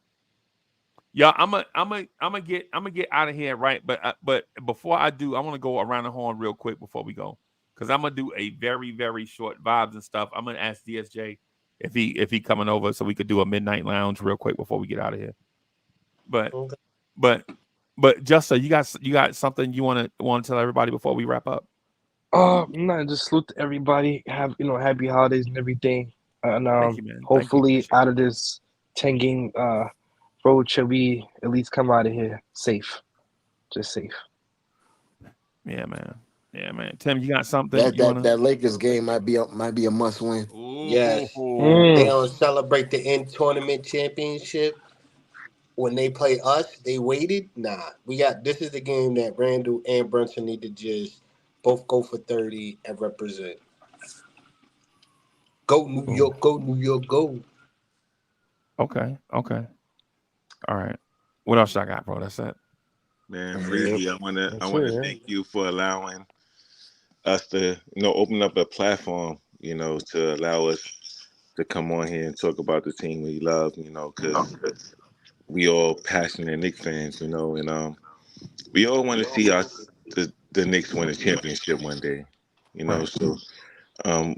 Yeah, I'm gonna get out of here, right? But before I do, I want to go around the horn real quick before we go, because I'm gonna do a very very short vibes and stuff. I'm gonna ask DSJ if he coming over so we could do a midnight lounge real quick before we get out of here. But Okay. but Justa, you got something you want to tell everybody before we wrap up? No, just salute to everybody. Have happy holidays and everything. And Thank you, man. Thank you. hopefully Appreciate out of this 10-game road trip, we at least come out of here safe. Just safe. it. Yeah, man. Yeah, man. Tim, you got something That you that wanna? that Lakers game might be a must win. Yes. Ooh. They Mm. gonna celebrate the in tournament championship. When they play us, they waited. Nah, this is the game that Randall and Brunson need to just both go for 30 and represent. Go New Ooh. York, go New York, go. Okay. Okay. All right. What else I got, bro? That's it. Man, Yep. Freezy, I That's wanna it, yeah. thank you for allowing us to, open up a platform, to allow us to come on here and talk about the team we love, because we all passionate Knicks fans, and we all want to see the Knicks win a championship one day, Right. So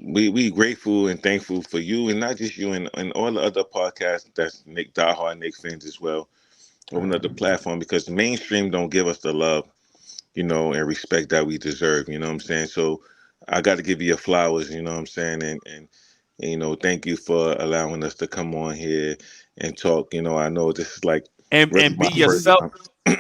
we grateful and thankful for you, and not just you, and all the other podcasts that's diehard Knicks fans as well. Open up the platform because the mainstream don't give us the love, and respect that we deserve. You know what I'm saying? So I got to give you your flowers. You know what I'm saying? And thank you for allowing us to come on here and talk. I know this is like really And be my first yourself. time.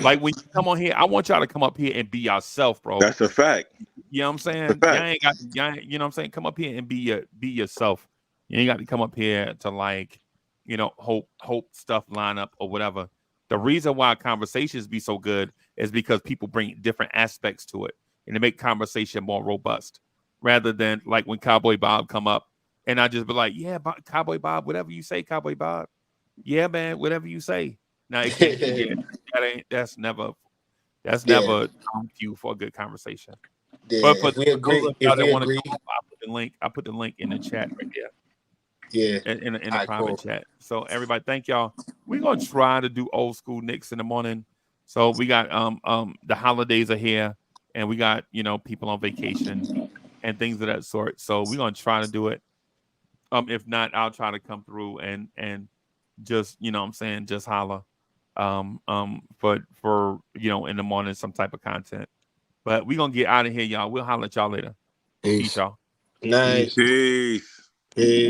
Like when you come on here, I want y'all to come up here and be yourself, bro. That's a fact. You know what I'm A saying? fact. You know what I'm saying? Come up here and be yourself. You ain't got to come up here to like, hope stuff line up or whatever. The reason why conversations be so good is because people bring different aspects to it and they make conversation more robust rather than like when Cowboy Bob come up and I just be like, yeah, Cowboy Bob, whatever you say, Cowboy Bob. Yeah, man, whatever you say. Now it can't. Yeah, that's Yeah, never cue for a good conversation. yeah. But for those of y'all If that we want to agree, come up, I put the link in the chat right yeah. there in All the right, private cool. chat. So everybody, thank y'all. We're gonna try to do old school Knicks in the morning. So we got the holidays are here and we got people on vacation and things of that sort. So we're gonna try to do it. If not, I'll try to come through and just what I'm saying, just holla. For in the morning some type of content. But we're gonna get out of here, y'all. We'll holler at y'all later. Peace, Peace. y'all. Night. Peace. Peace. Peace.